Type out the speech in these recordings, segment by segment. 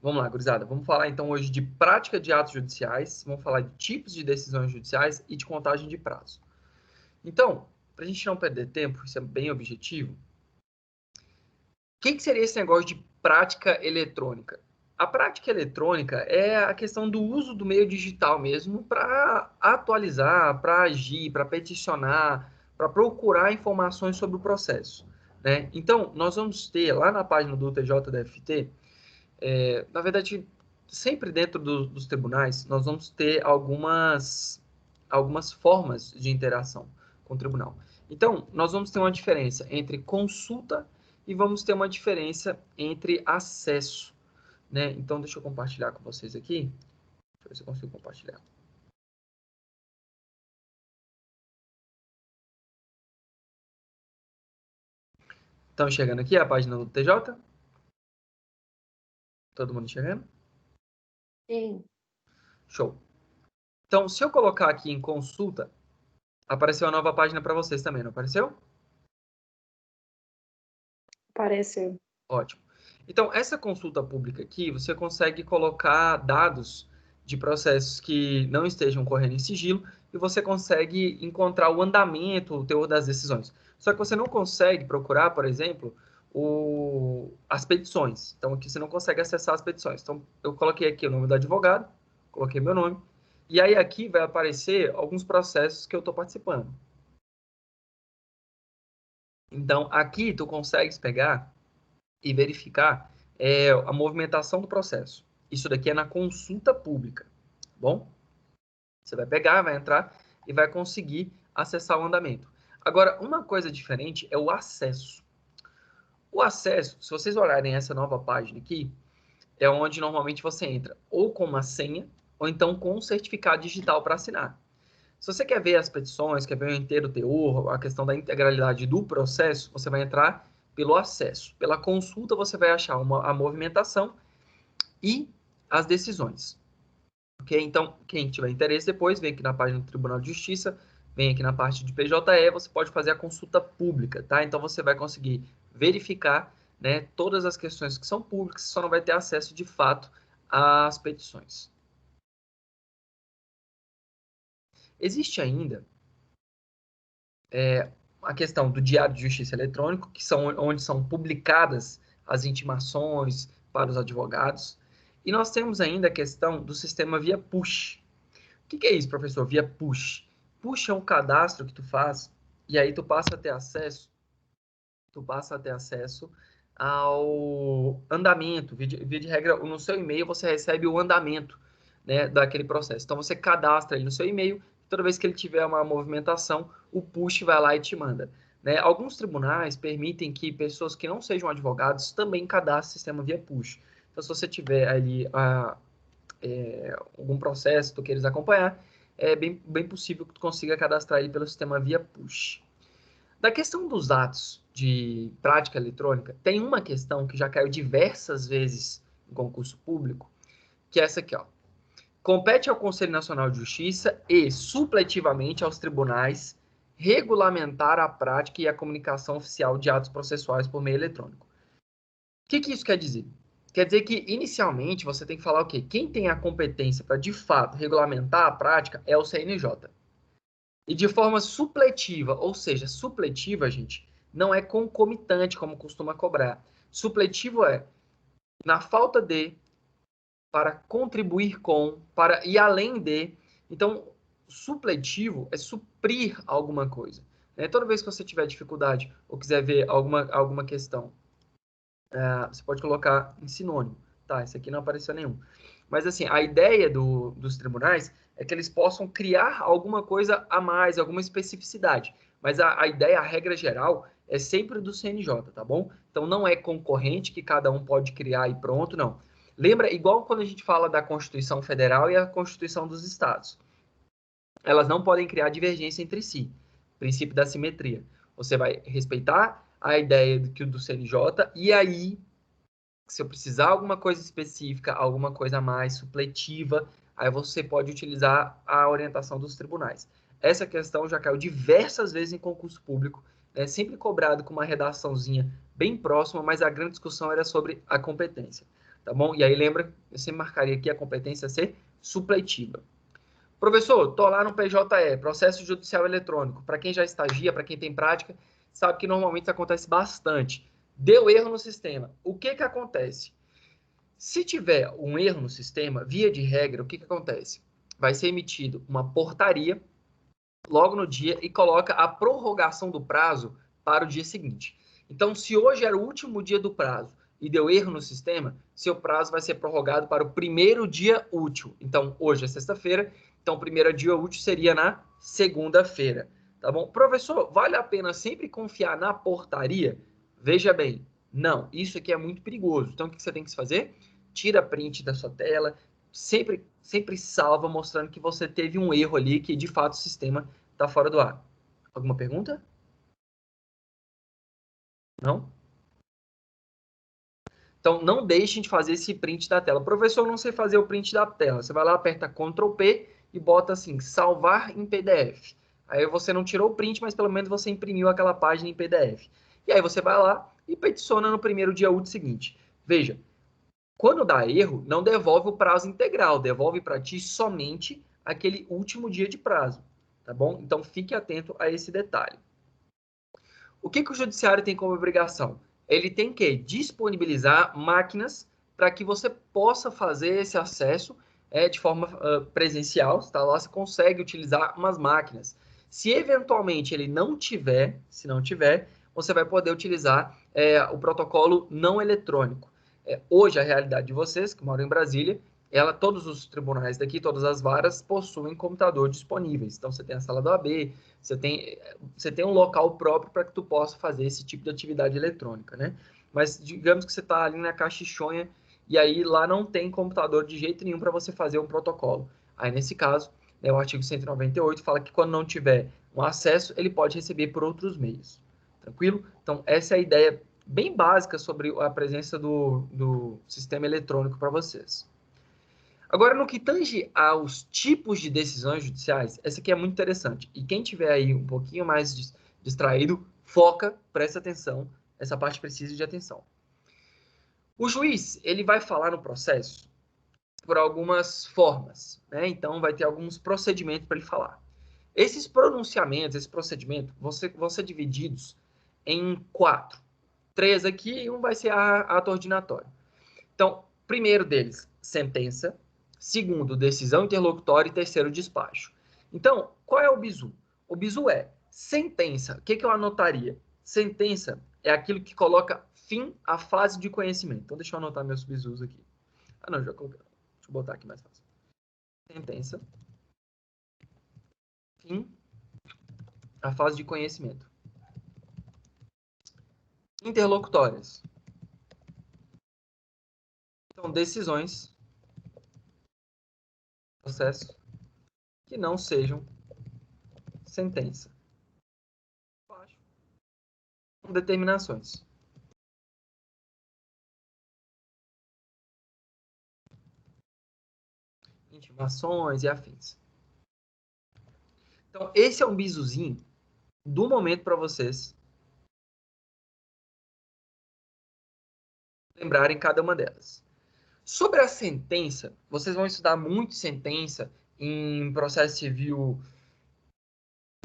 Vamos lá, gurizada. Vamos falar então hoje de prática de atos judiciais, vamos falar de tipos de decisões judiciais e de contagem de prazo. Então, para a gente não perder tempo, isso é bem objetivo, o que seria esse negócio de prática eletrônica? A prática eletrônica é a questão do uso do meio digital mesmo para atualizar, para agir, para peticionar, para procurar informações sobre o processo, né? Então, nós vamos ter lá na página do TJDFT, na verdade, sempre dentro dos tribunais, nós vamos ter algumas formas de interação com o tribunal. Então, nós vamos ter uma diferença entre consulta e vamos ter uma diferença entre acesso, né? Então, deixa eu compartilhar com vocês aqui. Deixa eu ver se eu consigo compartilhar. Estão enxergando aqui a página do TJ? Todo mundo enxergando? Sim. Show. Então, se eu colocar aqui em consulta, apareceu uma nova página para vocês também, não apareceu? Apareceu. Ótimo. Então, essa consulta pública aqui, você consegue colocar dados de processos que não estejam correndo em sigilo e você consegue encontrar o andamento, o teor das decisões. Só que você não consegue procurar, por exemplo, as petições. Então, aqui você não consegue acessar as petições. Então, eu coloquei aqui o nome do advogado, coloquei meu nome, e aí aqui vai aparecer alguns processos que eu estou participando. Então, aqui tu consegues pegar e verificar a movimentação do processo. Isso daqui é na consulta pública, tá bom? Você vai pegar, vai entrar e vai conseguir acessar o andamento. Agora, uma coisa diferente é o acesso. O acesso, se vocês olharem essa nova página aqui, é onde normalmente você entra ou com uma senha ou então com um certificado digital para assinar. Se você quer ver as petições, quer ver o inteiro teor, a questão da integralidade do processo, você vai entrar pelo acesso. Pela consulta, você vai achar a movimentação e as decisões. Ok? Então, quem tiver interesse depois, vem aqui na página do Tribunal de Justiça, vem aqui na parte de PJE, você pode fazer a consulta pública, tá? Então, você vai conseguir verificar, né, todas as questões que são públicas, só não vai ter acesso de fato às petições. Existe ainda a questão do Diário de Justiça Eletrônico, que são onde são publicadas as intimações para os advogados. E nós temos ainda a questão do sistema via push. O que é isso, professor? Via push. Push é um cadastro que tu faz e aí tu passa a ter acesso ao andamento. Via de regra, no seu e-mail você recebe o andamento, né, daquele processo. Então você cadastra ele no seu e-mail, toda vez que ele tiver uma movimentação, o push vai lá e te manda. Né? Alguns tribunais permitem que pessoas que não sejam advogados também cadastrem o sistema via push. Então, se você tiver ali algum processo que tu queres acompanhar, é bem possível que tu consiga cadastrar ele pelo sistema via push. Da questão dos atos de prática eletrônica, tem uma questão que já caiu diversas vezes em concurso público, que é essa aqui, ó. Compete ao Conselho Nacional de Justiça e, supletivamente, aos tribunais regulamentar a prática e a comunicação oficial de atos processuais por meio eletrônico. O que isso quer dizer? Quer dizer que, inicialmente, você tem que falar o quê? Quem tem a competência para, de fato, regulamentar a prática é o CNJ. E de forma supletiva, ou seja, supletiva, gente, não é concomitante, como costuma cobrar. Supletivo é, na falta de, para contribuir com, para ir além de. Então, supletivo é suprir alguma coisa. Né? Toda vez que você tiver dificuldade ou quiser ver alguma questão, você pode colocar em sinônimo. Tá, esse aqui não apareceu nenhum. Mas, assim, a ideia dos tribunais é que eles possam criar alguma coisa a mais, alguma especificidade. Mas a ideia, a regra geral, é sempre do CNJ, tá bom? Então, não é concorrente que cada um pode criar e pronto, não. Lembra, igual quando a gente fala da Constituição Federal e a Constituição dos Estados. Elas não podem criar divergência entre si. Princípio da simetria. Você vai respeitar a ideia do CNJ e aí, se eu precisar alguma coisa específica, alguma coisa a mais supletiva, aí você pode utilizar a orientação dos tribunais. Essa questão já caiu diversas vezes em concurso público, né, sempre cobrado com uma redaçãozinha bem próxima, mas a grande discussão era sobre a competência. tá bom? E aí lembra, eu sempre marcaria aqui a competência ser supletiva. Professor, tô lá no PJE, processo judicial eletrônico. Para quem já estagia, para quem tem prática, sabe que normalmente isso acontece bastante. Deu erro no sistema. O que que acontece? Se tiver um erro no sistema, via de regra, o que que acontece? Vai ser emitido uma portaria logo no dia e coloca a prorrogação do prazo para o dia seguinte. Então, se hoje era o último dia do prazo e deu erro no sistema, seu prazo vai ser prorrogado para o primeiro dia útil. Então, hoje é sexta-feira, então o primeiro dia útil seria na segunda-feira, tá bom? Professor, vale a pena sempre confiar na portaria? Veja bem, não, isso aqui é muito perigoso. Então, o que você tem que fazer? Tira print da sua tela, sempre salva mostrando que você teve um erro ali, que de fato o sistema está fora do ar. Alguma pergunta? Não? Então, não deixem de fazer esse print da tela. Professor, eu não sei fazer o print da tela. Você vai lá, aperta Ctrl P e bota assim, salvar em PDF. Aí você não tirou o print, mas pelo menos você imprimiu aquela página em PDF. E aí você vai lá e peticiona no primeiro dia útil seguinte. Veja, quando dá erro, não devolve o prazo integral, devolve para ti somente aquele último dia de prazo, tá bom? Então fique atento a esse detalhe. O que que o judiciário tem como obrigação? Ele tem que disponibilizar máquinas para que você possa fazer esse acesso de forma presencial, tá? Lá você consegue utilizar umas máquinas. Se eventualmente ele não tiver, se não tiver, você vai poder utilizar o protocolo não eletrônico. Hoje, a realidade de vocês, que moram em Brasília, todos os tribunais daqui, todas as varas, possuem computador disponíveis. Então, você tem a sala do AB, você tem um local próprio para que tu possa fazer esse tipo de atividade eletrônica, né? Mas digamos que você está ali na caixinha e aí lá não tem computador de jeito nenhum para você fazer um protocolo. Aí, nesse caso, o artigo 198 fala que quando não tiver um acesso, ele pode receber por outros meios. Tranquilo? Então, essa é a ideia bem básica sobre a presença do sistema eletrônico para vocês. Agora, no que tange aos tipos de decisões judiciais, essa aqui é muito interessante. E quem tiver aí um pouquinho mais distraído, foca, presta atenção, essa parte precisa de atenção. O juiz, ele vai falar no processo por algumas formas, né? Então, vai ter alguns procedimentos para ele falar. Esses pronunciamentos, esse procedimento, vão ser divididos em 4. 3 aqui e um vai ser ato ordinatório. Então, primeiro deles, sentença. Segundo, decisão interlocutória. E terceiro, despacho. Então, qual é o bizu? O bizu é sentença. O que eu anotaria? Sentença é aquilo que coloca fim à fase de conhecimento. Então, deixa eu anotar meus bizus aqui. Ah, não, já coloquei. Deixa eu botar aqui mais fácil. Sentença. Fim à fase de conhecimento. Interlocutórias. Então, decisões, processo, que não sejam sentença. Com determinações. Intimações e afins. Então, esse é um bizuzinho do momento para vocês lembrarem cada uma delas. Sobre a sentença, vocês vão estudar muito sentença em processo civil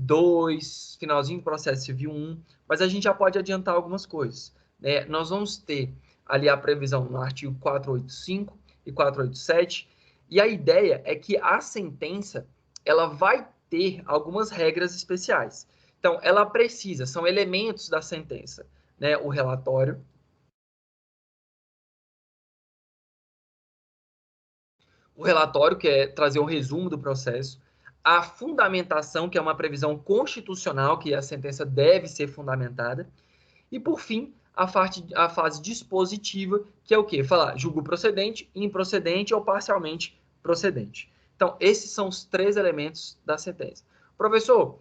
2, finalzinho do processo civil 1, mas a gente já pode adiantar algumas coisas, né? Nós vamos ter ali a previsão no artigo 485 e 487, e a ideia é que a sentença ela vai ter algumas regras especiais. Então, ela precisa, são elementos da sentença, né? O relatório, que é trazer um resumo do processo, a fundamentação, que é uma previsão constitucional, que a sentença deve ser fundamentada, e, por fim, a fase dispositiva, que é o quê? Falar julgo procedente, improcedente ou parcialmente procedente. Então, esses são os 3 elementos da sentença. Professor,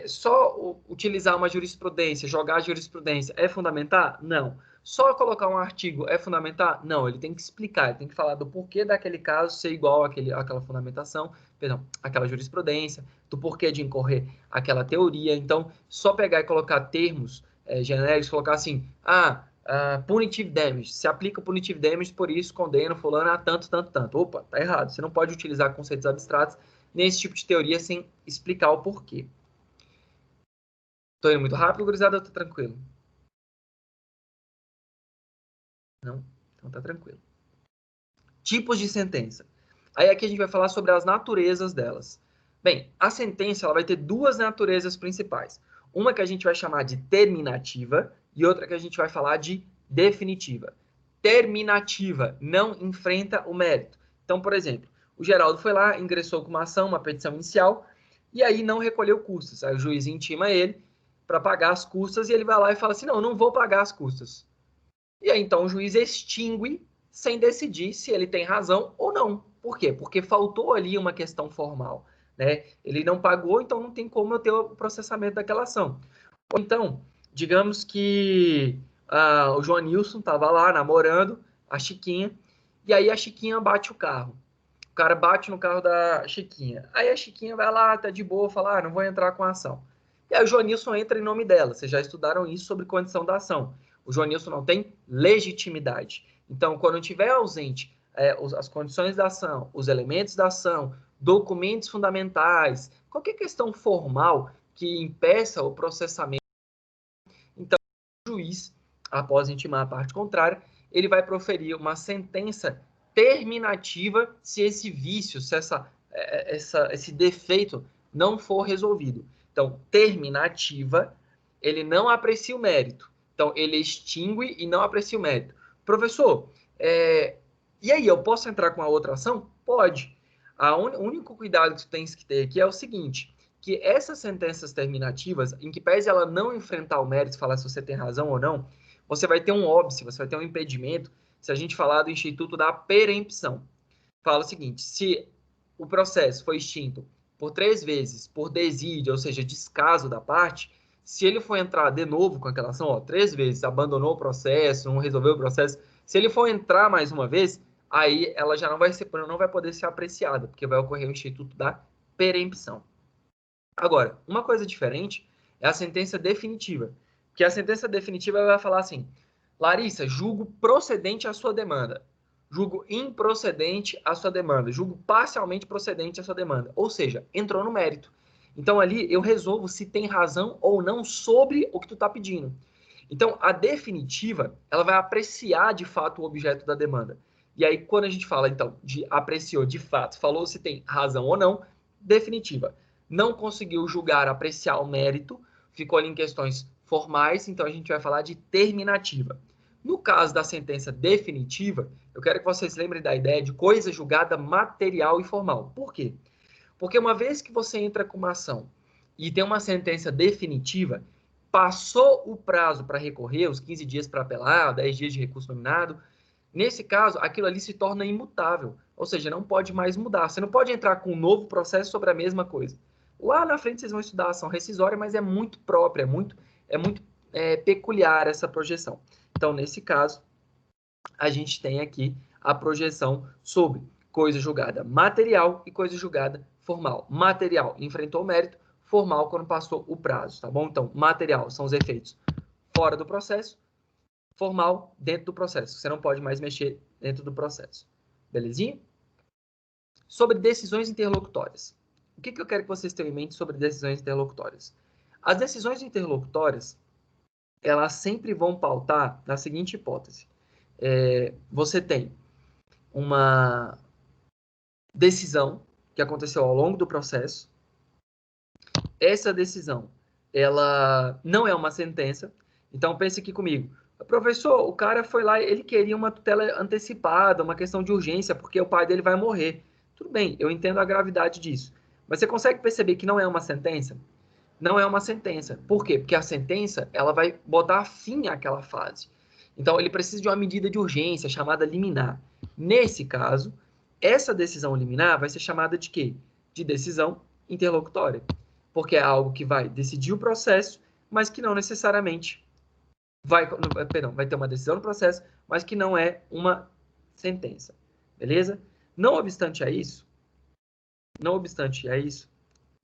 só utilizar uma jurisprudência, jogar a jurisprudência é fundamentar? Não. Só colocar um artigo é fundamentar? Não, ele tem que explicar, ele tem que falar do porquê daquele caso ser igual àquela fundamentação, perdão, àquela jurisprudência, do porquê de incorrer aquela teoria. Então, só pegar e colocar termos genéricos, colocar assim, punitive damage. Se aplica punitive damage, por isso condena fulano a tanto, tanto, tanto. Opa, tá errado. Você não pode utilizar conceitos abstratos nesse tipo de teoria sem explicar o porquê. Tô indo muito rápido, gurizada, ou tô tranquilo? Não? Então tá tranquilo. Tipos de sentença. Aí aqui a gente vai falar sobre as naturezas delas. Bem, a sentença ela vai ter duas naturezas principais. Uma que a gente vai chamar de terminativa e outra que a gente vai falar de definitiva. Terminativa não enfrenta o mérito. Então, por exemplo, o Geraldo foi lá, ingressou com uma ação, uma petição inicial, e aí não recolheu custas. Aí o juiz intima ele para pagar as custas e ele vai lá e fala assim, não vou pagar as custas. E aí, então, o juiz extingue sem decidir se ele tem razão ou não. Por quê? Porque faltou ali uma questão formal, né? Ele não pagou, então não tem como eu ter o processamento daquela ação. Ou então, digamos que o João Nilson estava lá namorando a Chiquinha, e aí a Chiquinha bate o carro. O cara bate no carro da Chiquinha. Aí a Chiquinha vai lá, tá de boa, fala, não vou entrar com a ação. E aí o Joanilson entra em nome dela. Vocês já estudaram isso sobre condição da ação. O Joanilson não tem legitimidade. Então, quando tiver ausente as condições da ação, os elementos da ação, documentos fundamentais, qualquer questão formal que impeça o processamento, então o juiz, após intimar a parte contrária, ele vai proferir uma sentença terminativa se esse vício, se esse defeito não for resolvido. Então, terminativa, ele não aprecia o mérito. Então, ele extingue e não aprecia o mérito. Professor, e aí, eu posso entrar com a outra ação? Pode. O único cuidado que tu tens que ter aqui é o seguinte, que essas sentenças terminativas, em que pese ela não enfrentar o mérito, falar se você tem razão ou não, você vai ter um óbice, você vai ter um impedimento, se a gente falar do Instituto da Perempção. Fala o seguinte, se o processo foi extinto por 3 vezes, por desídia, ou seja, descaso da parte, se ele for entrar de novo com aquela ação, 3 vezes, abandonou o processo, não resolveu o processo, se ele for entrar mais uma vez, aí ela já não vai poder ser apreciada, porque vai ocorrer o Instituto da Perempção. Agora, uma coisa diferente é a sentença definitiva, que a sentença definitiva vai falar assim, Larissa, julgo procedente a sua demanda, julgo improcedente a sua demanda, julgo parcialmente procedente a sua demanda, ou seja, entrou no mérito. Então ali eu resolvo se tem razão ou não sobre o que tu está pedindo. Então a definitiva, ela vai apreciar de fato o objeto da demanda. E aí quando a gente fala então de apreciou de fato, falou se tem razão ou não, definitiva. Não conseguiu julgar, apreciar o mérito, ficou ali em questões formais, então a gente vai falar de terminativa. No caso da sentença definitiva, eu quero que vocês lembrem da ideia de coisa julgada material e formal. Por quê? Porque uma vez que você entra com uma ação e tem uma sentença definitiva, passou o prazo para recorrer, os 15 dias para apelar, 10 dias de recurso nominado, nesse caso, aquilo ali se torna imutável, ou seja, não pode mais mudar. Você não pode entrar com um novo processo sobre a mesma coisa. Lá na frente vocês vão estudar a ação rescisória, mas é muito própria, é muito peculiar essa projeção. Então, nesse caso, a gente tem aqui a projeção sobre coisa julgada material e coisa julgada formal. Material enfrentou o mérito, formal quando passou o prazo, tá bom? Então, material são os efeitos fora do processo, formal dentro do processo. Você não pode mais mexer dentro do processo. Belezinha? Sobre decisões interlocutórias. O que eu quero que vocês tenham em mente sobre decisões interlocutórias? As decisões interlocutórias, elas sempre vão pautar na seguinte hipótese. Você tem uma decisão que aconteceu ao longo do processo. Essa decisão, ela não é uma sentença. Então, pense aqui comigo. Professor, o cara foi lá, ele queria uma tutela antecipada, uma questão de urgência, porque o pai dele vai morrer. Tudo bem, eu entendo a gravidade disso. Mas você consegue perceber que não é uma sentença? Não é uma sentença. Por quê? Porque a sentença, ela vai botar fim àquela fase. Então, ele precisa de uma medida de urgência, chamada liminar. Nesse caso, essa decisão liminar vai ser chamada de quê? De decisão interlocutória. Porque é algo que vai decidir o processo, mas que não necessariamente vai ter uma decisão no processo, mas que não é uma sentença. Beleza? Não obstante a isso,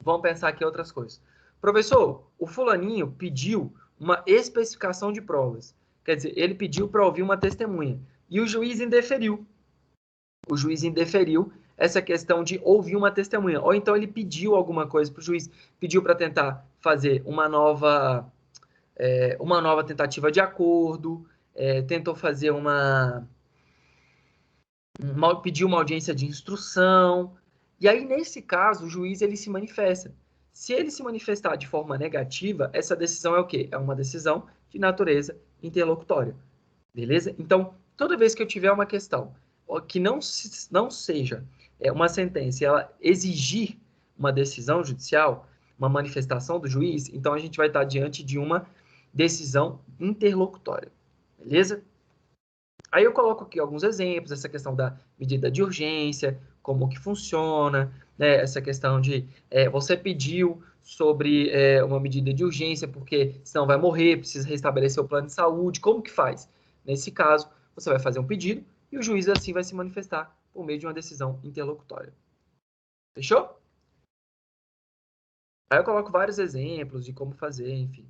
vamos pensar aqui outras coisas. Professor, o fulaninho pediu uma especificação de provas. Quer dizer, ele pediu para ouvir uma testemunha. E o juiz indeferiu. O juiz indeferiu essa questão de ouvir uma testemunha. Ou então ele pediu alguma coisa para o juiz, pediu para tentar fazer uma nova tentativa de acordo, tentou fazer pediu uma audiência de instrução. E aí, nesse caso, o juiz ele se manifesta. Se ele se manifestar de forma negativa, essa decisão é o quê? É uma decisão de natureza interlocutória. Beleza? Então, toda vez que eu tiver uma questão que não seja uma sentença, ela exigir uma decisão judicial, uma manifestação do juiz, então a gente vai estar diante de uma decisão interlocutória. Beleza? Aí eu coloco aqui alguns exemplos, essa questão da medida de urgência, como que funciona, né? Essa questão de você pediu sobre uma medida de urgência porque senão vai morrer, precisa restabelecer o plano de saúde, como que faz? Nesse caso, você vai fazer um pedido e o juiz assim vai se manifestar por meio de uma decisão interlocutória. Fechou? Aí eu coloco vários exemplos de como fazer, enfim.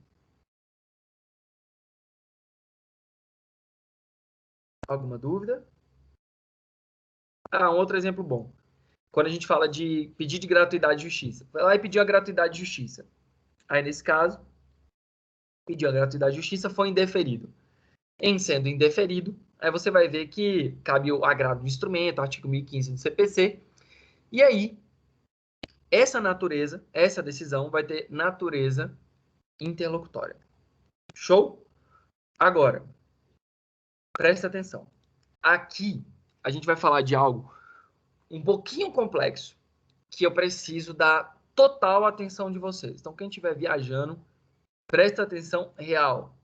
Alguma dúvida? Um outro exemplo bom. Quando a gente fala de pedir de gratuidade de justiça. Vai lá e pediu a gratuidade de justiça. Aí, nesse caso, pediu a gratuidade de justiça, foi indeferido. Em sendo indeferido, aí você vai ver que cabe o agravo do instrumento, artigo 1015 do CPC. E aí, essa decisão vai ter natureza interlocutória. Show? Agora, presta atenção. Aqui, a gente vai falar de algo um pouquinho complexo, que eu preciso dar total atenção de vocês. Então, quem estiver viajando, presta atenção real.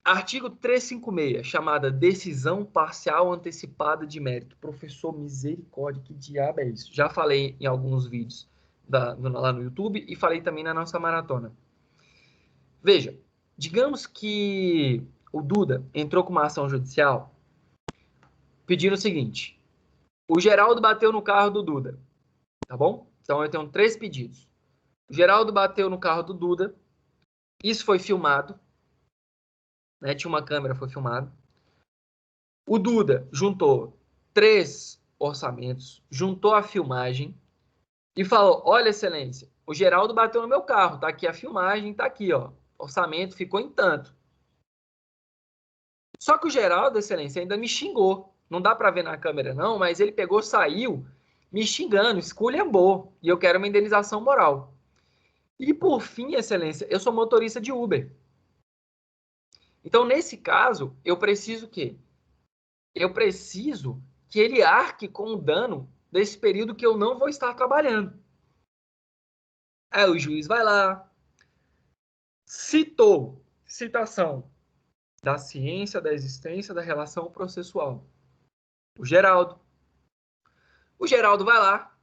Artigo 356, chamada decisão parcial antecipada de mérito. Professor, misericórdia, que diabo é isso? Já falei em alguns vídeos lá no YouTube e falei também na nossa maratona. Veja, digamos que o Duda entrou com uma ação judicial pedindo o seguinte: o Geraldo bateu no carro do Duda, tá bom? Então eu tenho 3 pedidos. O Geraldo bateu no carro do Duda, isso foi filmado, né? Tinha uma câmera, foi filmado. O Duda juntou 3 orçamentos, juntou a filmagem e falou: olha, excelência, o Geraldo bateu no meu carro, tá aqui a filmagem, tá aqui, ó. Orçamento ficou em tanto. Só que o Geraldo, excelência, ainda me xingou. Não dá para ver na câmera não, mas ele pegou, saiu me xingando, esculhambou, e eu quero uma indenização moral. E por fim, excelência, eu sou motorista de Uber. Então, nesse caso, eu preciso o quê? Eu preciso que ele arque com o dano desse período que eu não vou estar trabalhando. Aí o juiz vai lá, citação da ciência da existência da relação processual. O Geraldo vai lá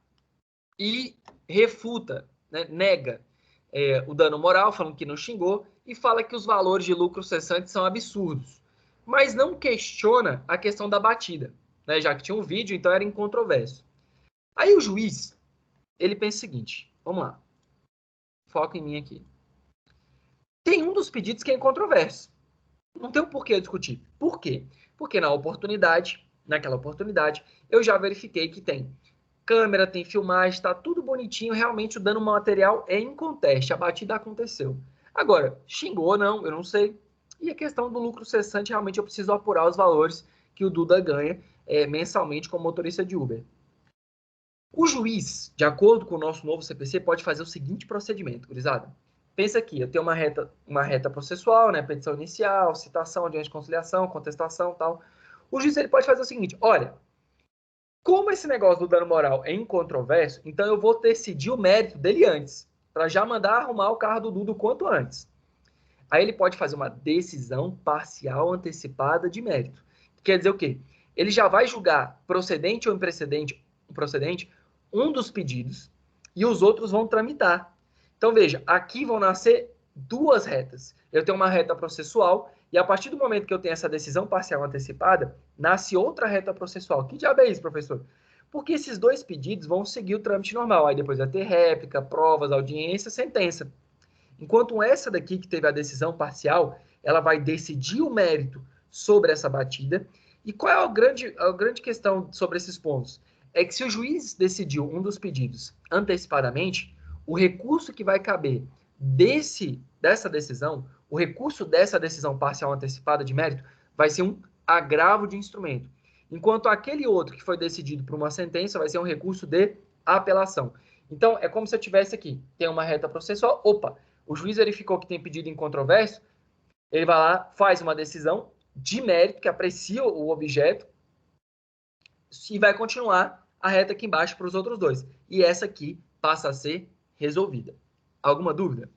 e refuta, né, nega o dano moral, falando que não xingou, e fala que os valores de lucro cessante são absurdos. Mas não questiona a questão da batida, né, já que tinha um vídeo, então era incontroverso. Aí o juiz, ele pensa o seguinte, vamos lá, foca em mim aqui. Tem um dos pedidos que é incontroverso. Não tem um porquê discutir. Por quê? Porque naquela oportunidade, eu já verifiquei que tem câmera, tem filmagem, está tudo bonitinho, realmente o dano material é inconteste, a batida aconteceu. Agora, xingou ou não, eu não sei. E a questão do lucro cessante, realmente eu preciso apurar os valores que o Duda ganha mensalmente como motorista de Uber. O juiz, de acordo com o nosso novo CPC, pode fazer o seguinte procedimento, gurizada. Pensa aqui, eu tenho uma reta processual, né? Petição inicial, citação, audiência de conciliação, contestação, tal. O juiz ele pode fazer o seguinte: olha, como esse negócio do dano moral é incontroverso, então eu vou decidir o mérito dele antes, para já mandar arrumar o carro do Duda o quanto antes. Aí ele pode fazer uma decisão parcial antecipada de mérito. Quer dizer o quê? Ele já vai julgar procedente ou improcedente um dos pedidos e os outros vão tramitar. Então, veja, aqui vão nascer 2 retas. Eu tenho uma reta processual e a partir do momento que eu tenho essa decisão parcial antecipada, nasce outra reta processual. Que diabo é isso, professor? Porque esses 2 pedidos vão seguir o trâmite normal. Aí depois vai ter réplica, provas, audiência, sentença. Enquanto essa daqui, que teve a decisão parcial, ela vai decidir o mérito sobre essa batida. E qual é a grande questão sobre esses pontos? É que se o juiz decidiu um dos pedidos antecipadamente, o recurso que vai caber dessa decisão, o recurso dessa decisão parcial antecipada de mérito, vai ser um agravo de instrumento. Enquanto aquele outro que foi decidido por uma sentença vai ser um recurso de apelação. Então, é como se eu tivesse aqui, tem uma reta processual, opa, o juiz verificou que tem pedido em controvérsia, ele vai lá, faz uma decisão de mérito, que aprecia o objeto, e vai continuar a reta aqui embaixo para os outros dois. E essa aqui passa a ser resolvida. Alguma dúvida?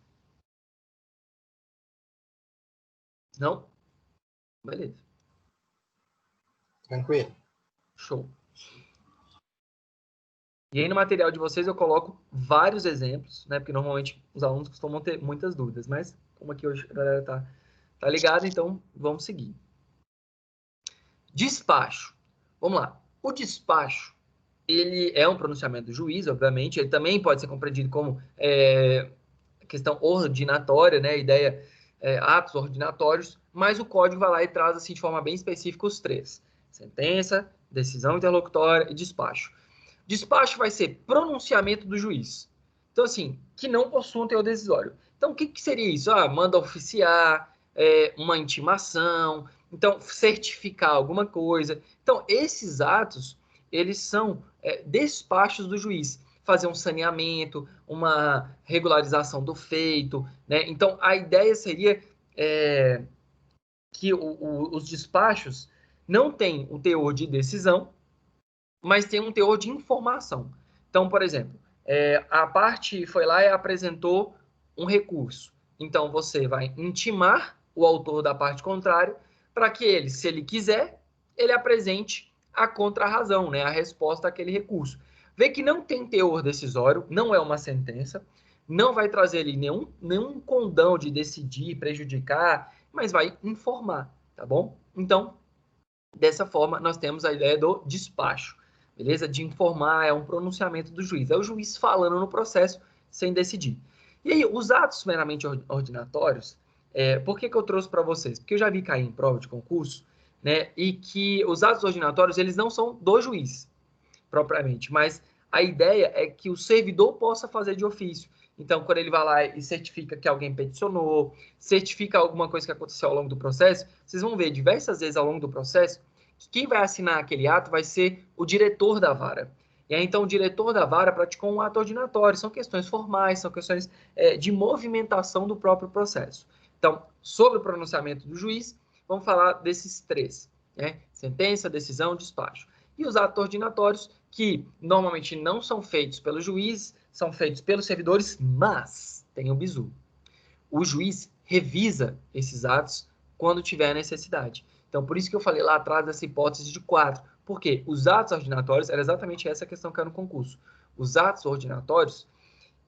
Não? Beleza. Tranquilo. Show. E aí no material de vocês eu coloco vários exemplos, né? Porque normalmente os alunos costumam ter muitas dúvidas, mas como aqui hoje a galera tá ligada, então vamos seguir. Despacho. Vamos lá. O despacho, ele é um pronunciamento do juiz, obviamente, ele também pode ser compreendido como questão ordinatória, né? Ideia, atos ordinatórios, mas o código vai lá e traz assim de forma bem específica os três: sentença, decisão interlocutória e despacho. Despacho vai ser pronunciamento do juiz. Então, assim, que não possui um teor decisório. Então, o que seria isso? Manda oficiar, uma intimação, então, certificar alguma coisa. Então, esses atos, eles são despachos do juiz. Fazer um saneamento, uma regularização do feito, né? Então, a ideia seria que os despachos não têm o teor de decisão, mas tem um teor de informação. Então, por exemplo, a parte foi lá e apresentou um recurso. Então, você vai intimar o autor da parte contrária para que ele, se ele quiser, ele apresente a contrarrazão, né, a resposta àquele recurso. Vê que não tem teor decisório, não é uma sentença, não vai trazer ali nenhum condão de decidir, prejudicar, mas vai informar, tá bom? Então, dessa forma, nós temos a ideia do despacho. Beleza? De informar, é um pronunciamento do juiz. É o juiz falando no processo sem decidir. E aí, os atos meramente ordinatórios, por que eu trouxe para vocês? Porque eu já vi cair em prova de concurso, né? E que os atos ordinatórios, eles não são do juiz, propriamente, mas a ideia é que o servidor possa fazer de ofício. Então, quando ele vai lá e certifica que alguém peticionou, certifica alguma coisa que aconteceu ao longo do processo, vocês vão ver diversas vezes ao longo do processo que quem vai assinar aquele ato vai ser o diretor da vara. E aí, então, o diretor da vara praticou um ato ordinatório. São questões formais, são questões de movimentação do próprio processo. Então, sobre o pronunciamento do juiz, vamos falar desses três, né? Sentença, decisão, despacho. E os atos ordinatórios, que normalmente não são feitos pelo juiz, são feitos pelos servidores, mas tem o bizu. O juiz revisa esses atos quando tiver necessidade. Então, por isso que eu falei lá atrás dessa hipótese de 4. Porque os atos ordinatórios, era exatamente essa questão que era no concurso. Os atos ordinatórios,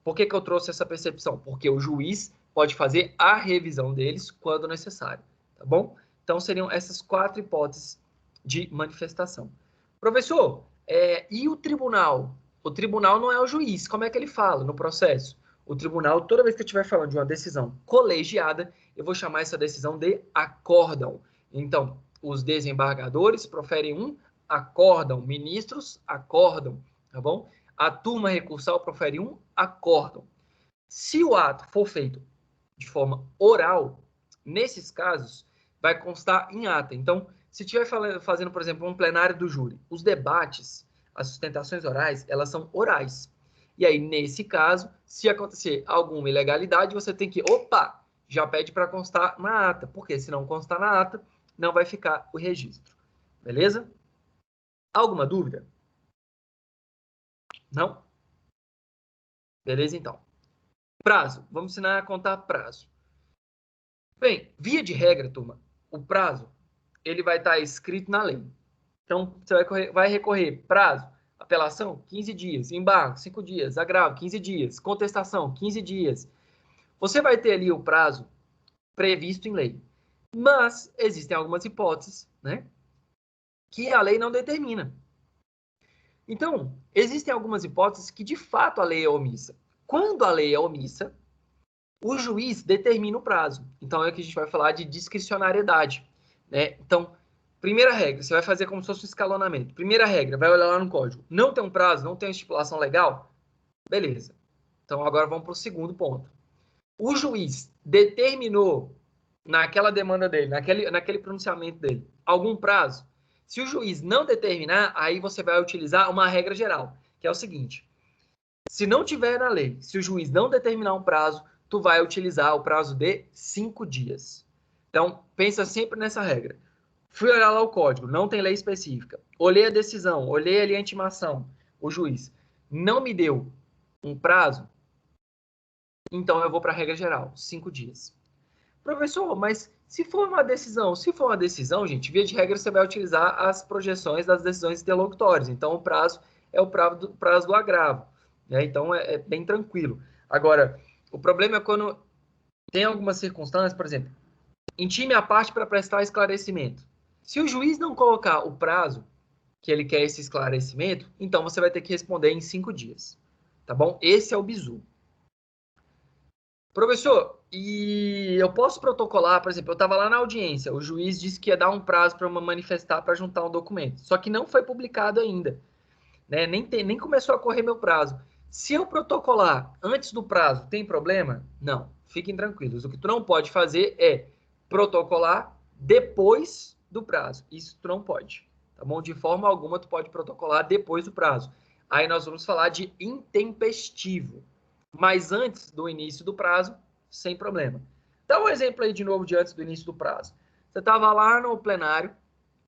por que eu trouxe essa percepção? Porque o juiz pode fazer a revisão deles quando necessário, tá bom? Então, seriam essas 4 hipóteses de manifestação. Professor, e o tribunal? O tribunal não é o juiz. Como é que ele fala no processo? O tribunal, toda vez que eu estiver falando de uma decisão colegiada, eu vou chamar essa decisão de acórdão. Então, os desembargadores proferem um acórdão, ministros acórdão, tá bom? A turma recursal profere um acórdão. Se o ato for feito de forma oral, nesses casos, vai constar em ata. Então, se estiver fazendo, por exemplo, um plenário do júri, os debates, as sustentações orais, elas são orais. E aí, nesse caso, se acontecer alguma ilegalidade, você tem que, já pede para constar na ata, porque se não constar na ata, não vai ficar o registro. Beleza? Alguma dúvida? Não? Beleza, então. Prazo. Vamos ensinar a contar prazo. Bem, via de regra, turma, o prazo, ele vai estar escrito na lei. Então, você vai recorrer prazo, apelação, 15 dias, embargo, 5 dias, agravo, 15 dias, contestação, 15 dias. Você vai ter ali o prazo previsto em lei. Mas existem algumas hipóteses, né, que a lei não determina. Então, existem algumas hipóteses que, de fato, a lei é omissa. Quando a lei é omissa, O juiz determina o prazo. Então, é o que a gente vai falar de discricionariedade, né? Então, primeira regra, você vai fazer como se fosse um escalonamento. Primeira regra, vai olhar lá no código. Não tem um prazo, não tem uma estipulação legal? Beleza. Então, agora vamos para o segundo ponto. O juiz determinou naquela demanda dele, naquele pronunciamento dele, algum prazo? Se o juiz não determinar, aí você vai utilizar uma regra geral, que é o seguinte: se não tiver na lei, se o juiz não determinar um prazo, tu vai utilizar o prazo de 5 dias. Então, pensa sempre nessa regra. Fui olhar lá o código, não tem lei específica. Olhei a decisão, olhei ali a intimação, o juiz não me deu um prazo, então eu vou para a regra geral, 5 dias. Professor, mas se for uma decisão, gente, via de regra você vai utilizar as projeções das decisões interlocutórias. Então, o prazo é o prazo do agravo, né? Então, é bem tranquilo. Agora, o problema é quando tem algumas circunstâncias, por exemplo, intime a parte para prestar esclarecimento. Se o juiz não colocar o prazo que ele quer esse esclarecimento, então você vai ter que responder em 5 dias, tá bom? Esse é o bizu. Professor, e eu posso protocolar, por exemplo, eu estava lá na audiência, o juiz disse que ia dar um prazo para eu me manifestar para juntar um documento, só que não foi publicado ainda, né? Nem começou a correr meu prazo. Se eu protocolar antes do prazo, tem problema? Não, fiquem tranquilos. O que tu não pode fazer é protocolar depois do prazo. Isso tu não pode, tá bom? De forma alguma tu pode protocolar depois do prazo. Aí nós vamos falar de intempestivo. Mas antes do início do prazo, sem problema. Dá um exemplo aí de novo de antes do início do prazo. Você estava lá no plenário,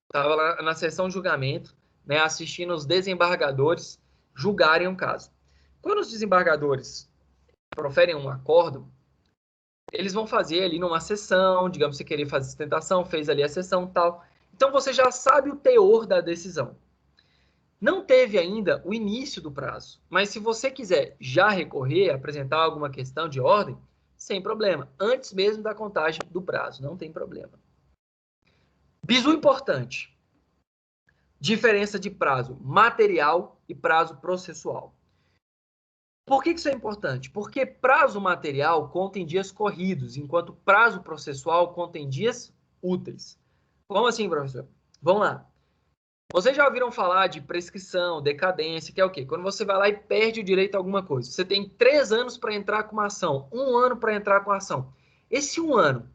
estava lá na sessão de julgamento, né, assistindo os desembargadores julgarem um caso. Quando os desembargadores proferem um acordo, eles vão fazer ali numa sessão, digamos, você querer fazer sustentação, fez ali a sessão e tal. Então você já sabe o teor da decisão. Não teve ainda o início do prazo, mas se você quiser já recorrer, apresentar alguma questão de ordem, sem problema, antes mesmo da contagem do prazo, não tem problema. Bizu importante: diferença de prazo material e prazo processual. Por que isso é importante? Porque prazo material conta em dias corridos, enquanto prazo processual conta em dias úteis. Como assim, professor? Vamos lá. Vocês já ouviram falar de prescrição, decadência, que é o quê? Quando você vai lá e perde o direito a alguma coisa. Você tem 3 anos para entrar com uma ação, 1 ano para entrar com a ação. Esse 1 ano,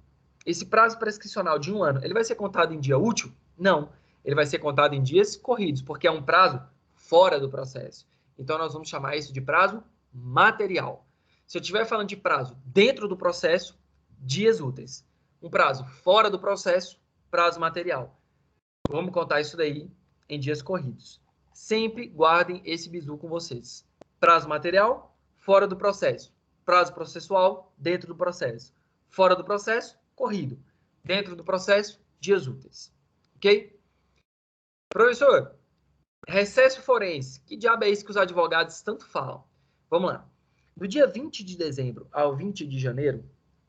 esse prazo prescricional de 1 ano, ele vai ser contado em dia útil? Não. Ele vai ser contado em dias corridos, porque é um prazo fora do processo. Então, nós vamos chamar isso de prazo material. Se eu estiver falando de prazo dentro do processo, dias úteis. Um prazo fora do processo, prazo material. Vamos contar isso daí em dias corridos. Sempre guardem esse bizu com vocês. Prazo material, fora do processo. Prazo processual, dentro do processo. Fora do processo, corrido. Dentro do processo, dias úteis. Ok? Professor, recesso forense. Que diabo é isso que os advogados tanto falam? Vamos lá. Do dia 20 de dezembro ao 20 de janeiro,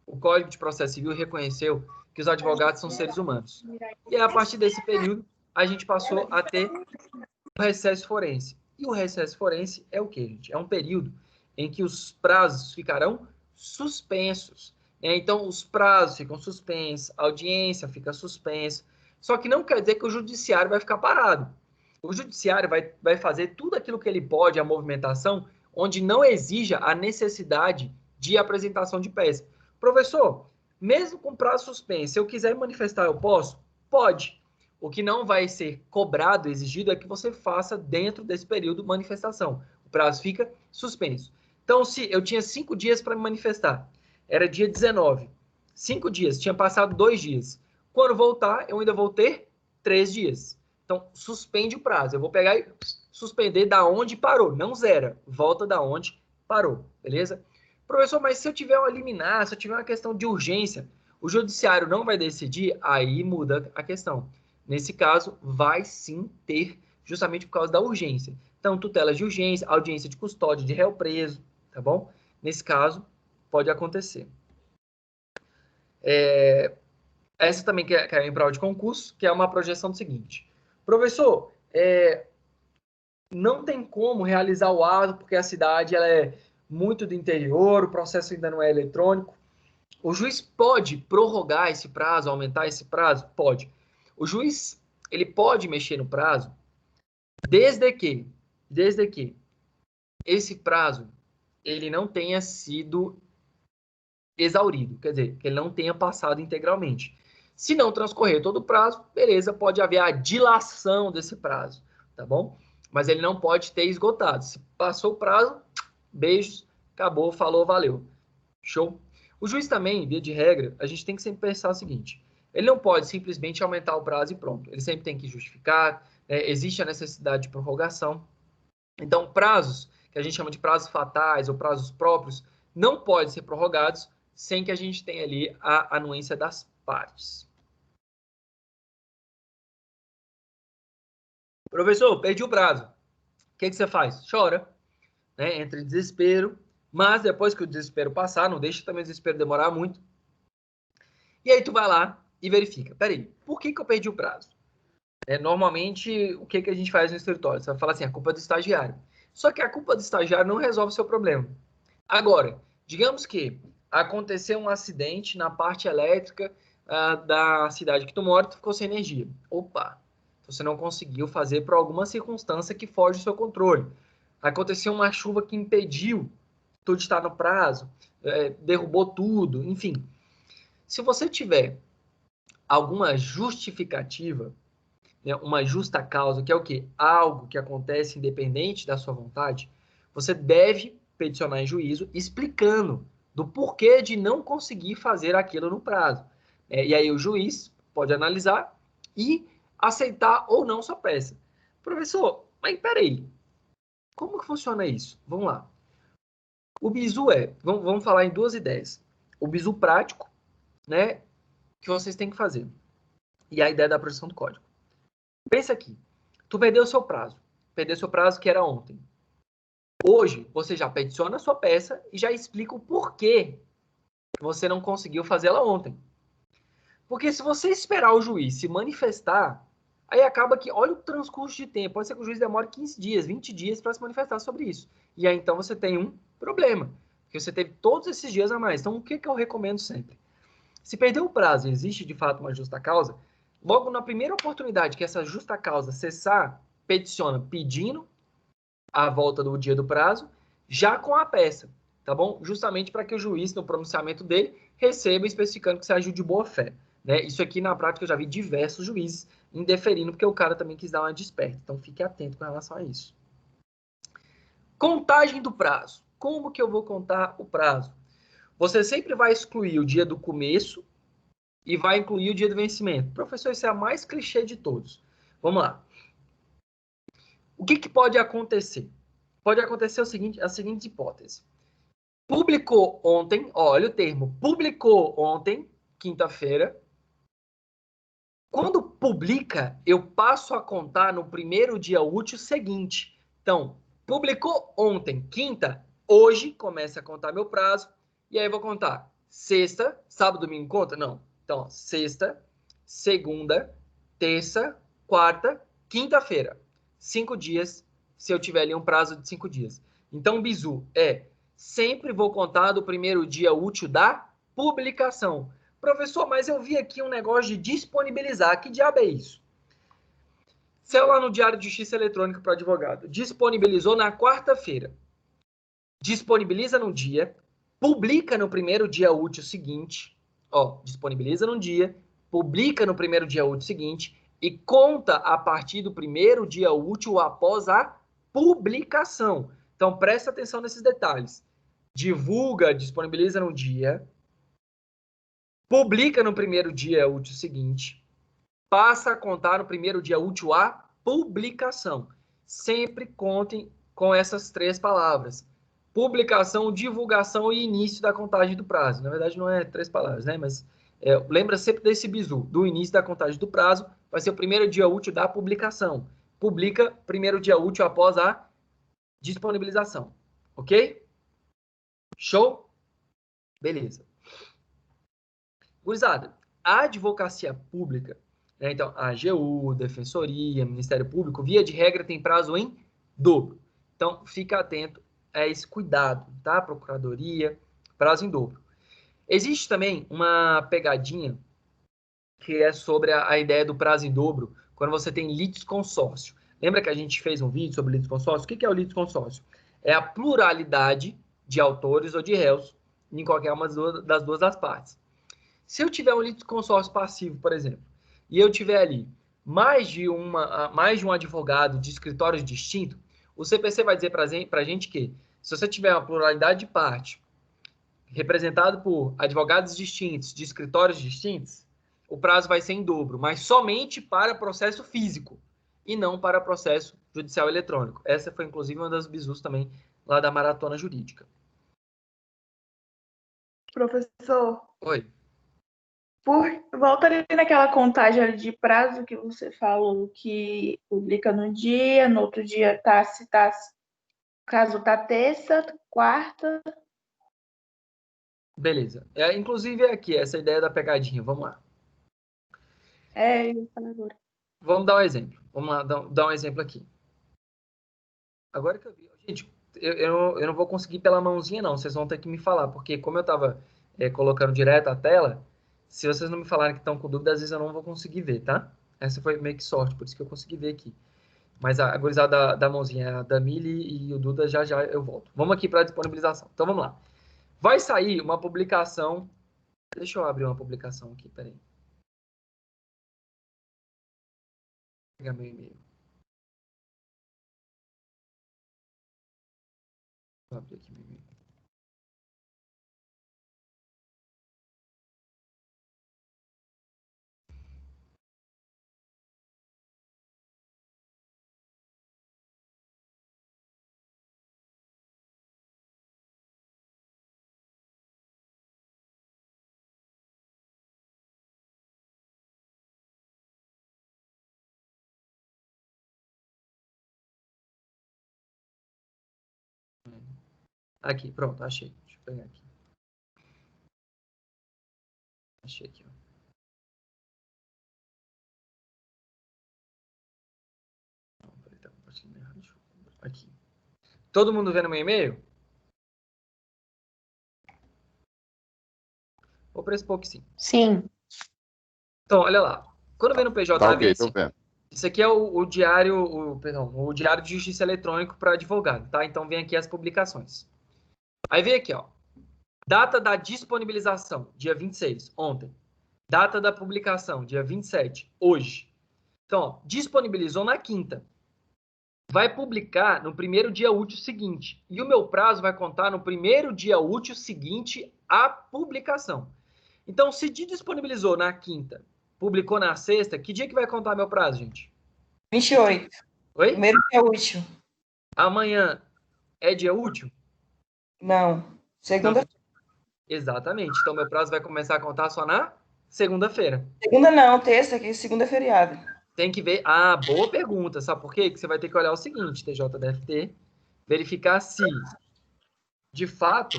o Código de Processo Civil reconheceu que os advogados são seres humanos. E a partir desse período, a gente passou a ter o recesso forense. E o recesso forense é o quê, gente? É um período em que os prazos ficarão suspensos. Então, os prazos ficam suspensos, a audiência fica suspensa. Só que não quer dizer que o judiciário vai ficar parado. O judiciário vai fazer tudo aquilo que ele pode, a movimentação, onde não exija a necessidade de apresentação de peça. Professor, mesmo com prazo suspenso, se eu quiser manifestar, eu posso? Pode. O que não vai ser cobrado, exigido, é que você faça dentro desse período de manifestação. O prazo fica suspenso. Então, se eu tinha 5 dias para me manifestar, era dia 19. 5 dias, tinha passado 2 dias. Quando voltar, eu ainda vou ter 3 dias. Então, suspende o prazo. Eu vou pegar e suspender da onde parou. Não zera. Volta da onde parou. Beleza? Professor, mas se eu tiver uma liminar, se eu tiver uma questão de urgência, o judiciário não vai decidir, aí muda a questão. Nesse caso, vai sim ter, justamente por causa da urgência. Então, tutelas de urgência, audiência de custódia de réu preso, tá bom? Nesse caso, pode acontecer. Essa também que é em prova de concurso, que é uma projeção do seguinte. Professor, não tem como realizar o ato porque a cidade ela é muito do interior, o processo ainda não é eletrônico. O juiz pode prorrogar esse prazo, aumentar esse prazo? Pode. O juiz, ele pode mexer no prazo desde que esse prazo ele não tenha sido exaurido, quer dizer, que ele não tenha passado integralmente. Se não transcorrer todo o prazo, beleza, pode haver a dilação desse prazo, tá bom? Mas ele não pode ter esgotado. Se passou o prazo, beijos, acabou, falou, valeu. Show? O juiz também, via de regra, a gente tem que sempre pensar o seguinte, ele não pode simplesmente aumentar o prazo e pronto. Ele sempre tem que justificar, existe a necessidade de prorrogação. Então, prazos, que a gente chama de prazos fatais ou prazos próprios, não podem ser prorrogados sem que a gente tenha ali a anuência das partes. Professor, perdi o prazo. O que você faz? Chora, né? Entra em desespero, mas depois que o desespero passar, não deixa também o desespero demorar muito. E aí tu vai lá e verifica. Peraí, por que eu perdi o prazo? Normalmente, o que a gente faz no escritório? Você vai falar assim, a culpa é do estagiário. Só que a culpa do estagiário não resolve o seu problema. Agora, digamos que aconteceu um acidente na parte elétrica da cidade que tu mora e tu ficou sem energia. Opa, você não conseguiu fazer por alguma circunstância que foge do seu controle. Aconteceu uma chuva que impediu tu de estar no prazo, derrubou tudo, enfim. Se você tiver alguma justificativa, né, uma justa causa, que é o quê? Algo que acontece independente da sua vontade, você deve peticionar em juízo explicando do porquê de não conseguir fazer aquilo no prazo. E aí o juiz pode analisar e aceitar ou não sua peça. Professor, mas peraí, como que funciona isso? Vamos lá. O bizu vamos falar em duas ideias. O bizu prático, né, que vocês têm que fazer. E a ideia da projeção do código. Pensa aqui, tu perdeu o seu prazo. Perdeu seu prazo que era ontem. Hoje, você já peticiona a sua peça e já explica o porquê você não conseguiu fazer ela ontem. Porque se você esperar o juiz se manifestar, aí acaba que, olha o transcurso de tempo. Pode ser que o juiz demore 15 dias, 20 dias para se manifestar sobre isso. E aí, então, você tem um problema. Porque você teve todos esses dias a mais. Então, o que eu recomendo sempre? Se perdeu o prazo e existe, de fato, uma justa causa, logo na primeira oportunidade que essa justa causa cessar, peticiona pedindo a volta do dia do prazo, já com a peça, tá bom? Justamente para que o juiz, no pronunciamento dele, receba especificando que você agiu de boa fé. Né? Isso aqui, na prática, eu já vi diversos juízes indeferindo, porque o cara também quis dar uma desperta. Então, fique atento com relação a isso. Contagem do prazo. Como que eu vou contar o prazo? Você sempre vai excluir o dia do começo e vai incluir o dia do vencimento. Professor, isso é a mais clichê de todos. Vamos lá. O que pode acontecer? Pode acontecer a seguinte hipótese. Publicou ontem, olha o termo, publicou ontem, quinta-feira. Quando publica, eu passo a contar no primeiro dia útil seguinte. Então, publicou ontem, quinta, hoje começa a contar meu prazo. E aí eu vou contar sexta, sábado, domingo conta? Não. Então, sexta, segunda, terça, quarta, quinta-feira. 5 dias, se eu tiver ali um prazo de 5 dias. Então, bizu sempre vou contar do primeiro dia útil da publicação. Professor, mas eu vi aqui um negócio de disponibilizar. Que diabo é isso? Saiu lá no Diário de Justiça Eletrônica para o advogado. Disponibilizou na quarta-feira. Disponibiliza no dia, publica no primeiro dia útil seguinte. Disponibiliza num dia, publica no primeiro dia útil seguinte e conta a partir do primeiro dia útil após a publicação. Então, presta atenção nesses detalhes. Divulga, disponibiliza no dia, publica no primeiro dia útil seguinte, passa a contar no primeiro dia útil a publicação. Sempre contem com essas 3 palavras. Publicação, divulgação e início da contagem do prazo. Na verdade, não é 3 palavras, né? Mas lembra sempre desse bizu. Do início da contagem do prazo, vai ser o primeiro dia útil da publicação. Publica primeiro dia útil após a disponibilização. Ok? Show? Beleza. Gurizada, a advocacia pública, né, então a AGU, Defensoria, Ministério Público, via de regra tem prazo em dobro. Então, fica atento esse cuidado, tá? Procuradoria, prazo em dobro. Existe também uma pegadinha que é sobre a ideia do prazo em dobro, quando você tem litisconsórcio. Lembra que a gente fez um vídeo sobre litisconsórcio? O que é o litisconsórcio? É a pluralidade de autores ou de réus em qualquer uma das duas partes. Se eu tiver um litisconsórcio passivo, por exemplo, e eu tiver ali mais de um advogado de escritórios distintos, o CPC vai dizer para a gente que, se você tiver uma pluralidade de parte, representado por advogados distintos, de escritórios distintos, o prazo vai ser em dobro, mas somente para processo físico e não para processo judicial eletrônico. Essa foi, inclusive, uma das bizus também lá da Maratona Jurídica. Professor, Oi. Volta ali naquela contagem de prazo que você falou que publica no dia, no outro dia caso tá terça, quarta. Beleza. Inclusive aqui, essa ideia da pegadinha. Vamos lá. Eu ia falar agora. Vamos dar um exemplo. Vamos lá, dar um exemplo aqui. Agora que eu vi... Gente, eu não vou conseguir pela mãozinha, não. Vocês vão ter que me falar, porque como eu estava colocando direto a tela, se vocês não me falarem que estão com dúvida, às vezes eu não vou conseguir ver, tá? Essa foi meio que sorte, por isso que eu consegui ver aqui. Mas a gurizada da mãozinha, a Damile e o Duda, já eu volto. Vamos aqui para a disponibilização. Então, vamos lá. Vai sair uma publicação... Deixa eu abrir uma publicação aqui, peraí. Vou pegar meu e-mail. Vou abrir aqui meu e-mail. Aqui, pronto, achei. Deixa eu pegar aqui. Achei aqui, ó. Não, peraí, tá compartilhando errado. Aqui. Todo mundo vendo meu e-mail? Vou pressupor que sim. Sim. Então, olha lá. Quando vem no PJ, Tá vai ok, ver tô assim. vendo. Isso aqui é o diário, o diário de justiça eletrônico para advogado, tá? Então vem aqui as publicações. Aí vem aqui, ó. Data da disponibilização, dia 26, ontem. Data da publicação, dia 27, hoje. Então, ó, disponibilizou na quinta. Vai publicar no primeiro dia útil seguinte. E o meu prazo vai contar no primeiro dia útil seguinte à publicação. Então, se disponibilizou na quinta, publicou na sexta, que dia que vai contar meu prazo, gente? 28. Oi? Primeiro dia útil. Amanhã é dia útil? Não. Segunda. Não. Exatamente. Então, meu prazo vai começar a contar só na segunda-feira. Segunda não, terça, que segunda é feriado. Tem que ver... boa pergunta. Sabe por quê? Que você vai ter que olhar o seguinte, TJDFT, verificar se, de fato,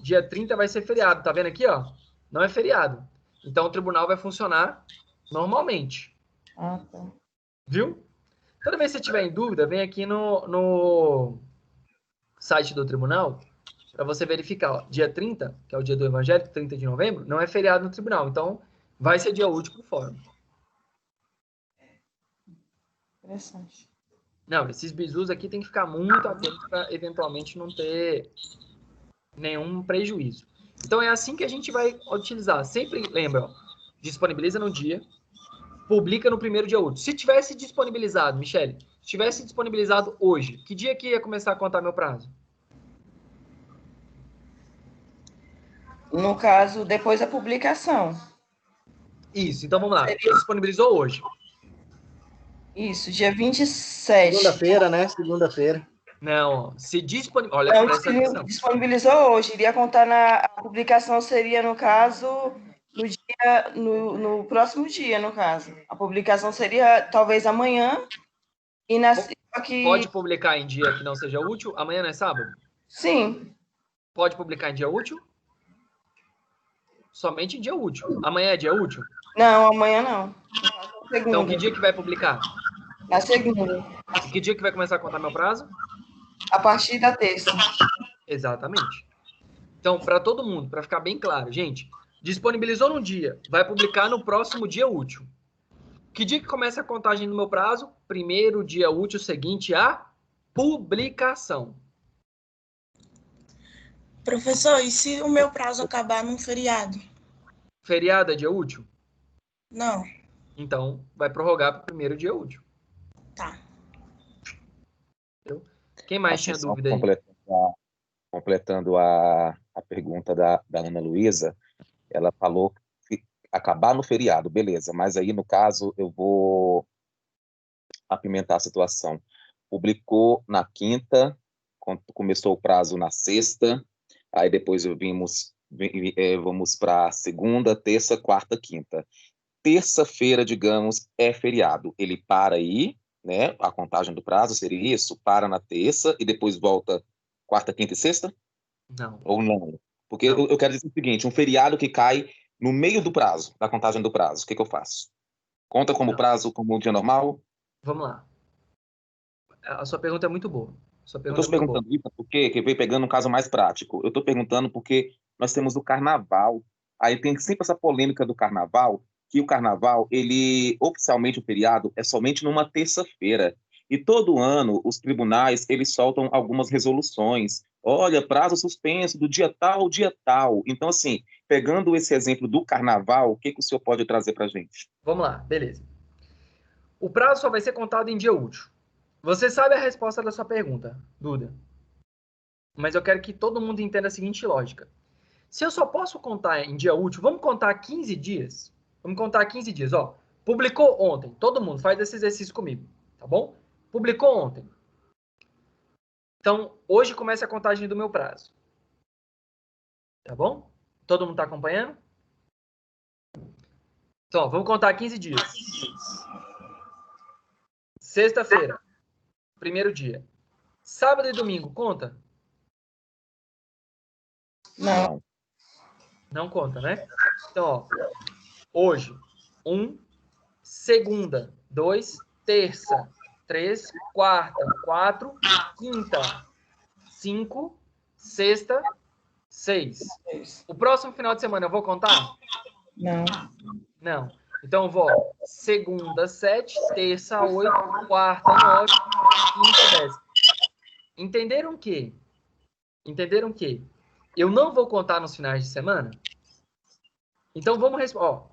dia 30 vai ser feriado. Tá vendo aqui, ó? Não é feriado. Então, o tribunal vai funcionar normalmente. Ah, tá. Viu? Toda vez que você tiver em dúvida, vem aqui no site do tribunal para você verificar. Ó, dia 30, que é o dia do evangélico, 30 de novembro, não é feriado no tribunal. Então, vai ser dia útil pro fórum. Interessante. Não, esses bizus aqui tem que ficar muito atentos para eventualmente não ter nenhum prejuízo. Então, é assim que a gente vai utilizar. Sempre lembra, ó, disponibiliza no dia, publica no primeiro dia útil. Se tivesse disponibilizado, Michele, se tivesse disponibilizado hoje, que dia que ia começar a contar meu prazo? No caso, depois da publicação. Isso, então vamos lá. Disponibilizou hoje. Isso, dia 27. Segunda-feira, né? Segunda-feira. Não, se disponibilizou... Olha, Não, presta atenção. disponibilizou hoje. Iria contar a publicação seria, no caso, no próximo dia, no caso. A publicação seria talvez amanhã. Pode publicar em dia que não seja útil? Amanhã não é sábado? Sim. Pode publicar em dia útil? Somente em dia útil. Amanhã é dia útil? Não, amanhã não. Então, que dia que vai publicar? Na segunda. Que dia que vai começar a contar meu prazo? A partir da terça. Exatamente. Então, para todo mundo, para ficar bem claro, gente, disponibilizou num dia, vai publicar no próximo dia útil. Que dia que começa a contagem do meu prazo? Primeiro dia útil seguinte à publicação. Professor, e se o meu prazo acabar num feriado? Feriado é dia útil? Não, Então, vai prorrogar para o primeiro dia útil. tá. Quem mais Assim, tinha só dúvida aí? completando a pergunta da Ana Luísa, ela falou que acabar no feriado, beleza, mas aí, no caso, eu vou apimentar a situação. Publicou na quinta, começou o prazo na sexta, aí depois vamos para segunda, terça, quarta, quinta. Terça-feira, digamos, é feriado. Ele para aí, né? A contagem do prazo seria isso, para na terça e depois volta quarta, quinta e sexta? Não. Ou não? Porque Não. eu quero dizer o seguinte, um feriado que cai no meio do prazo, da contagem do prazo, o que eu faço? Conta como Não. prazo, como um dia normal? Vamos lá. A sua pergunta é muito boa. Eu estou te perguntando isso porque que veio pegando um caso mais prático. Eu estou perguntando porque nós temos o carnaval. Aí tem sempre essa polêmica do carnaval, que o carnaval, ele oficialmente o feriado é somente numa terça-feira. E todo ano os tribunais, eles soltam algumas resoluções. Olha, prazo suspenso do dia tal ao dia tal. Então, assim, pegando esse exemplo do carnaval, o que o senhor pode trazer para a gente? Vamos lá, beleza. O prazo só vai ser contado em dia útil. Você sabe a resposta da sua pergunta, Duda. Mas eu quero que todo mundo entenda a seguinte lógica. Se eu só posso contar em dia útil, vamos contar 15 dias? Vamos contar 15 dias, ó. Publicou ontem. Todo mundo faz esse exercício comigo, tá bom? Publicou ontem. Então, hoje começa a contagem do meu prazo. Tá bom? Todo mundo tá acompanhando? Então, ó, vamos contar 15 dias. Sexta-feira, primeiro dia. Sábado e domingo, conta? Não. Não conta, né? Então, ó, hoje, 1, segunda, 2, terça, 3, quarta, 4, quinta, 5, sexta, 6. O próximo final de semana eu vou contar? Não. Não. Então eu vou segunda, 7, terça, 8, quarta, 9, quinta, 10. Entenderam o quê? Entenderam o quê? Eu não vou contar nos finais de semana? Então vamos responder. Ó,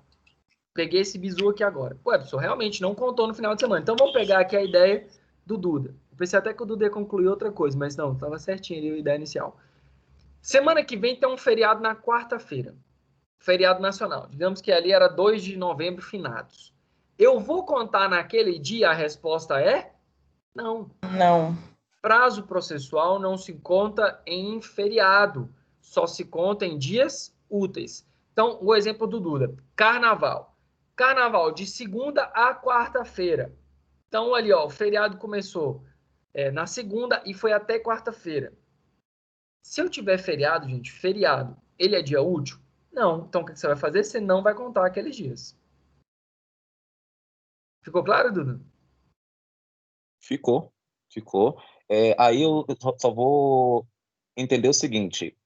peguei esse bizu aqui agora. Ué, professor, realmente não contou no final de semana. Então vamos pegar aqui a ideia do Duda. Eu pensei até que o Duda ia concluir outra coisa, mas não, estava certinho ali a ideia inicial. Semana que vem tem um feriado na quarta-feira. Feriado nacional. Digamos que ali era 2 de novembro, finados. Eu vou contar naquele dia? A resposta é não. Não. Prazo processual não se conta em feriado. Só se conta em dias úteis. Então, o exemplo do Duda. Carnaval. Carnaval de segunda a quarta-feira. Então, ali, ó, o feriado começou na segunda e foi até quarta-feira. Se eu tiver feriado, gente, feriado, ele é dia útil? Não. Então, o que você vai fazer? Você não vai contar aqueles dias. Ficou claro, Duda? Ficou. Aí eu só vou entender o seguinte,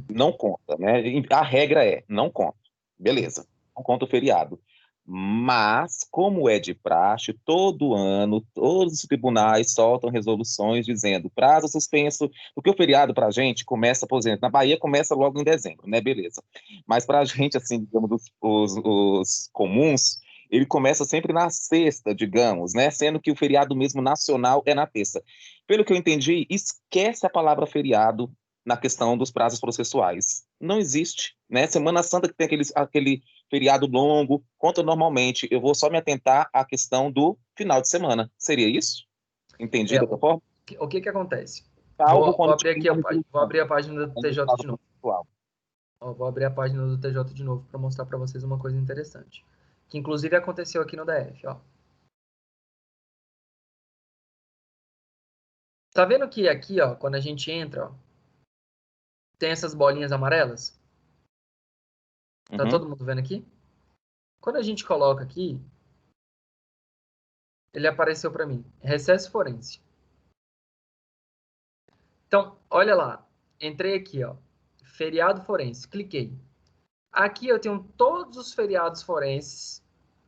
não conta, né? A regra é, não conta. Beleza, não conta o feriado. Mas, como é de praxe, todo ano, todos os tribunais soltam resoluções dizendo prazo suspenso, porque o feriado para a gente começa, por exemplo, na Bahia começa logo em dezembro, né? Beleza. Mas para a gente, assim, digamos, os comuns, ele começa sempre na sexta, digamos, né? Sendo que o feriado mesmo nacional é na terça. Pelo que eu entendi, esquece a palavra feriado na questão dos prazos processuais. Não existe, né? Semana Santa que tem aquele feriado longo, conta normalmente. Eu vou só me atentar à questão do final de semana. Seria isso? Entendi dessa forma? O que acontece? Salvo Vou quando abrir aqui, vou abrir a página do tem TJ estado de novo. processual. Ó, vou abrir a página do TJ de novo para mostrar para vocês uma coisa interessante. Que inclusive aconteceu aqui no DF, ó. Tá vendo que aqui, ó, quando a gente entra, ó, tem essas bolinhas amarelas? Tá todo mundo vendo aqui? Quando a gente coloca aqui, ele apareceu para mim. Recesso forense. Então, olha lá. Entrei aqui, ó. Feriado forense. Cliquei. Aqui eu tenho todos os feriados forenses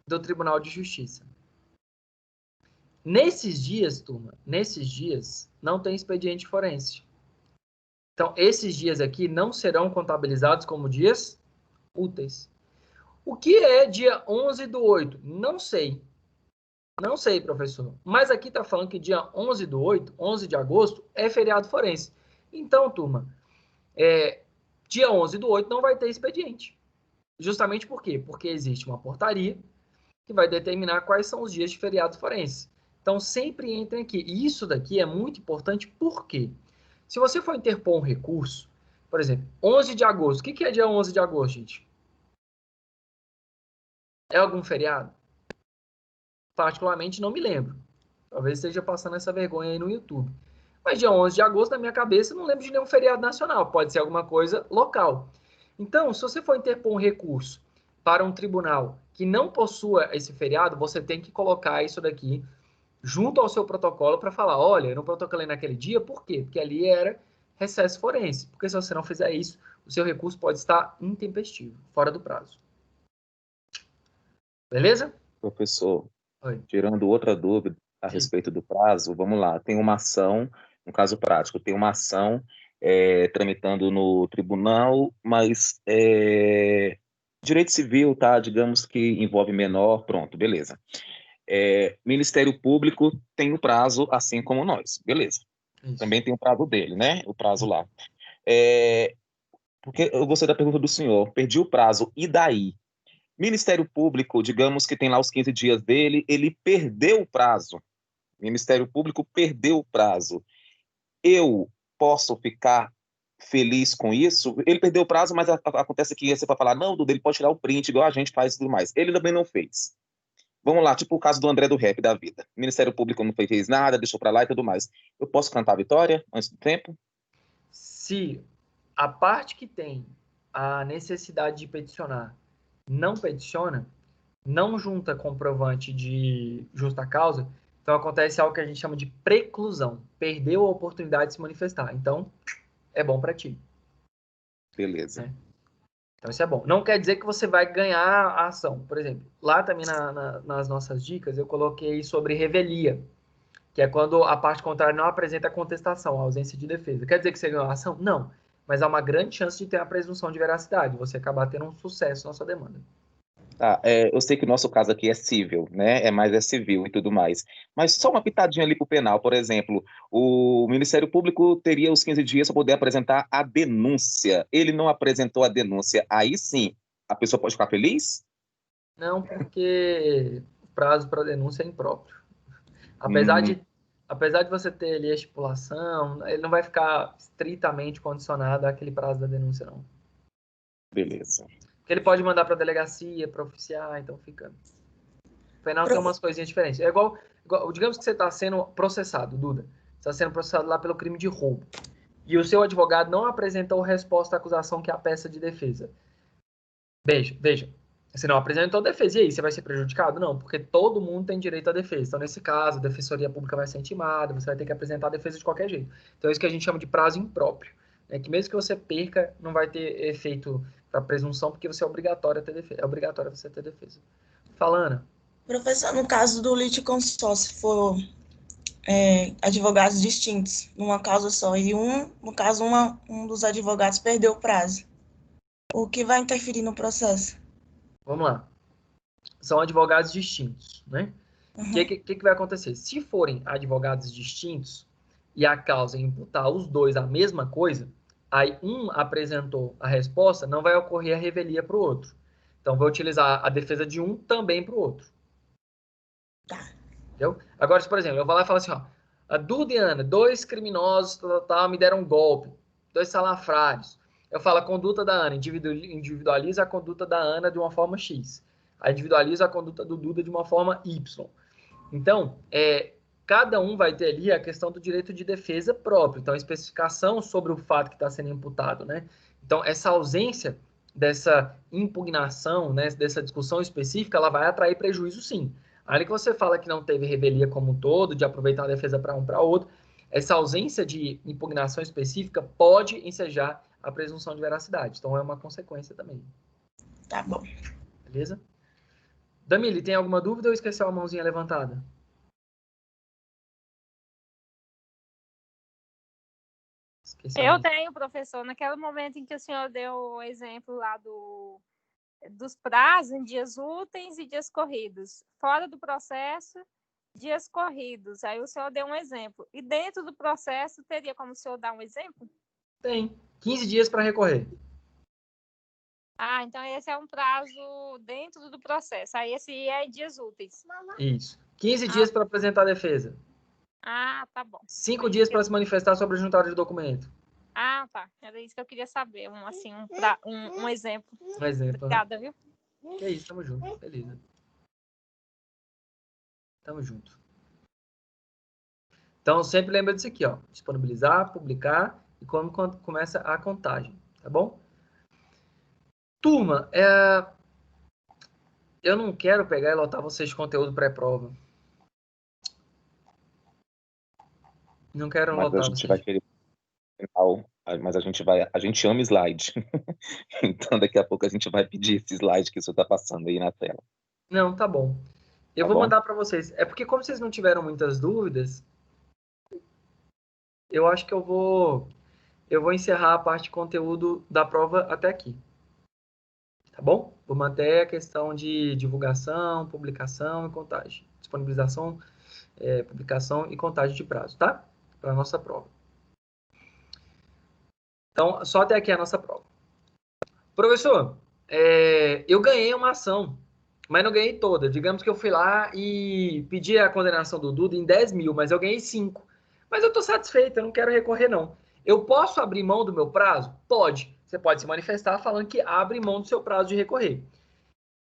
do Tribunal de Justiça. Nesses dias, turma, nesses dias, não tem expediente forense. Então, esses dias aqui não serão contabilizados como dias úteis. O que é dia 11/8? Não sei. Não sei, professor. Mas aqui está falando que dia 11/8, 11 de agosto, é feriado forense. Então, turma, dia 11/8 não vai ter expediente. Justamente por quê? Porque existe uma portaria que vai determinar quais são os dias de feriado forense. Então, sempre entrem aqui. E isso daqui é muito importante, por quê? Se você for interpor um recurso, por exemplo, 11 de agosto. O que é dia 11 de agosto, gente? É algum feriado? Particularmente, não me lembro. Talvez esteja passando essa vergonha aí no YouTube. Mas dia 11 de agosto, na minha cabeça, eu não lembro de nenhum feriado nacional. Pode ser alguma coisa local. Então, se você for interpor um recurso para um tribunal que não possua esse feriado, você tem que colocar isso daqui junto ao seu protocolo para falar, olha, eu não protocolei naquele dia, por quê? Porque ali era recesso forense. Porque se você não fizer isso, o seu recurso pode estar intempestivo, fora do prazo. Beleza? Professor, Oi. tirando outra dúvida a Sim. respeito do prazo, vamos lá, tem uma ação, um caso prático, tem uma ação tramitando no tribunal, mas direito civil, tá? Digamos que envolve menor, pronto, beleza. Ministério Público tem o prazo, assim como nós, beleza. Isso. Também tem o prazo dele, né? O prazo lá. Porque eu gostei da pergunta do senhor, perdi o prazo, e daí? Ministério Público, digamos que tem lá os 15 dias dele, ele perdeu o prazo. Ministério Público perdeu o prazo. Eu posso ficar feliz com isso? Ele perdeu o prazo, mas acontece que você vai falar, não, Duda, ele pode tirar o print, igual a gente faz e tudo mais. Ele também não fez. Vamos lá, tipo o caso do André do Rap da vida. O Ministério Público não fez nada, deixou pra lá e tudo mais. Eu posso cantar a vitória antes do tempo? Se a parte que tem a necessidade de peticionar não peticiona, não junta comprovante de justa causa, então acontece algo que a gente chama de preclusão. Perdeu a oportunidade de se manifestar. Então, é bom para ti. Beleza. Então, isso é bom. Não quer dizer que você vai ganhar a ação. Por exemplo, lá também nas nossas dicas, eu coloquei sobre revelia, que é quando a parte contrária não apresenta a contestação, a ausência de defesa. Quer dizer que você ganhou a ação? Não. Mas há uma grande chance de ter a presunção de veracidade, você acabar tendo um sucesso na sua demanda. Tá, eu sei que o nosso caso aqui é civil, né? É civil e tudo mais. Mas só uma pitadinha ali pro penal, por exemplo, o Ministério Público teria os 15 dias para poder apresentar a denúncia. Ele não apresentou a denúncia. Aí sim, a pessoa pode ficar feliz? Não, porque o prazo para denúncia é impróprio. Apesar de você ter ali a estipulação, ele não vai ficar estritamente condicionado àquele prazo da denúncia, não. Beleza. Porque ele pode mandar para a delegacia, para oficiar, então fica. O penal tem umas coisinhas diferentes. É igual digamos que você está sendo processado, Duda. Você está sendo processado lá pelo crime de roubo. E o seu advogado não apresentou resposta à acusação que é a peça de defesa. Veja. Você não apresentou defesa. E aí, você vai ser prejudicado? Não, porque todo mundo tem direito à defesa. Então, nesse caso, a Defensoria Pública vai ser intimada, você vai ter que apresentar a defesa de qualquer jeito. Então, é isso que a gente chama de prazo impróprio. É que mesmo que você perca, não vai ter efeito para presunção, porque você é obrigatório a ter defesa. É obrigatório você ter defesa. Fala, Ana. Professor, no caso do litisconsórcio, se for advogados distintos numa causa só, e no caso, um dos advogados perdeu o prazo, o que vai interferir no processo? Vamos lá. São advogados distintos, né? O que vai acontecer? Se forem advogados distintos e a causa imputar os dois a mesma coisa, aí um apresentou a resposta, não vai ocorrer a revelia para o outro. Então, vai utilizar a defesa de um também para o outro. Entendeu? Agora, por exemplo, eu vou lá e falo assim, ó, a Duda e Ana, 2 criminosos me deram um golpe, 2 salafrários. Eu falo, a conduta da Ana individualiza a conduta da Ana de uma forma X. A individualiza a conduta do Duda de uma forma Y. Então, cada um vai ter ali a questão do direito de defesa próprio. Então, a especificação sobre o fato que está sendo imputado, né? Então, essa ausência dessa impugnação, né, dessa discussão específica, ela vai atrair prejuízo, sim. Aí que você fala que não teve revelia como um todo, de aproveitar a defesa para um para outro, essa ausência de impugnação específica pode ensejar a presunção de veracidade. Então, é uma consequência também. Tá bom. Beleza? Damile, tem alguma dúvida ou esqueceu a mãozinha levantada? Eu tenho, professor. Naquele momento em que o senhor deu o exemplo lá dos prazos em dias úteis e dias corridos. Fora do processo, dias corridos. Aí o senhor deu um exemplo. E dentro do processo, teria como o senhor dar um exemplo? Tem. 15 dias para recorrer. Ah, então esse é um prazo dentro do processo. Aí esse é dias úteis. Isso. 15 dias para apresentar a defesa. Ah, tá bom. 5 dias para se manifestar sobre a juntada de documento. Ah, tá. Era isso que eu queria saber. Um exemplo. Um exemplo. Obrigada, viu? Que é isso, tamo junto. Beleza. Tamo junto. Então, sempre lembra disso aqui, ó. Disponibilizar, publicar e quando começa a contagem, tá bom? Turma, eu não quero pegar e lotar vocês de conteúdo pré-prova. Não quero Mas lotar a gente vocês. vai querer final, mas a gente ama slide. Então daqui a pouco a gente vai pedir esse slide que o senhor está passando aí na tela. Não, tá bom. Eu vou mandar para vocês. É porque como vocês não tiveram muitas dúvidas, eu acho que eu vou encerrar a parte de conteúdo da prova até aqui. Tá bom? Vou manter a questão de divulgação, publicação e contagem. Disponibilização, publicação e contagem de prazo, tá? Para a nossa prova. Então, só até aqui a nossa prova. Professor, eu ganhei uma ação, mas não ganhei toda. Digamos que eu fui lá e pedi a condenação do Duda em 10 mil, mas eu ganhei 5. Mas eu estou satisfeito, eu não quero recorrer, não. Eu posso abrir mão do meu prazo? Pode. Você pode se manifestar falando que abre mão do seu prazo de recorrer.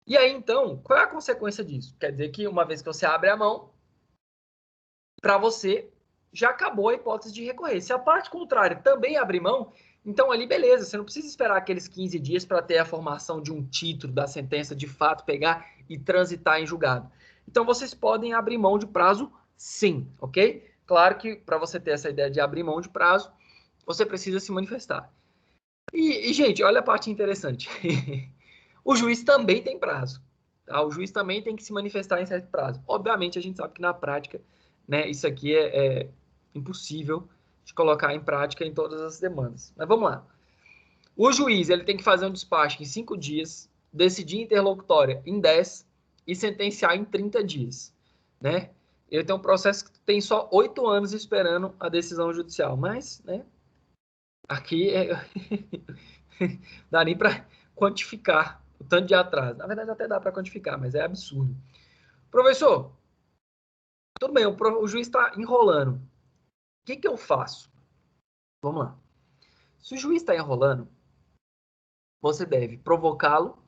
E aí, então, qual é a consequência disso? Quer dizer que uma vez que você abre a mão, para você, já acabou a hipótese de recorrer. Se a parte contrária também abrir mão, então ali beleza, você não precisa esperar aqueles 15 dias para ter a formação de um título da sentença de fato, pegar e transitar em julgado. Então vocês podem abrir mão de prazo sim, ok? Claro que para você ter essa ideia de abrir mão de prazo, você precisa se manifestar. E gente, olha a parte interessante. O juiz também tem prazo. Tá? O juiz também tem que se manifestar em certo prazo. Obviamente, a gente sabe que na prática, né, isso aqui é impossível de colocar em prática em todas as demandas. Mas vamos lá. O juiz ele tem que fazer um despacho em 5 dias, decidir interlocutória em 10 e sentenciar em 30 dias. Né? Ele tem um processo que tem só 8 anos esperando a decisão judicial. Mas, né, aqui dá nem para quantificar o tanto de atraso. Na verdade, até dá para quantificar, mas é absurdo. Professor, tudo bem, o juiz está enrolando. O que eu faço? Vamos lá. Se o juiz está enrolando, você deve provocá-lo,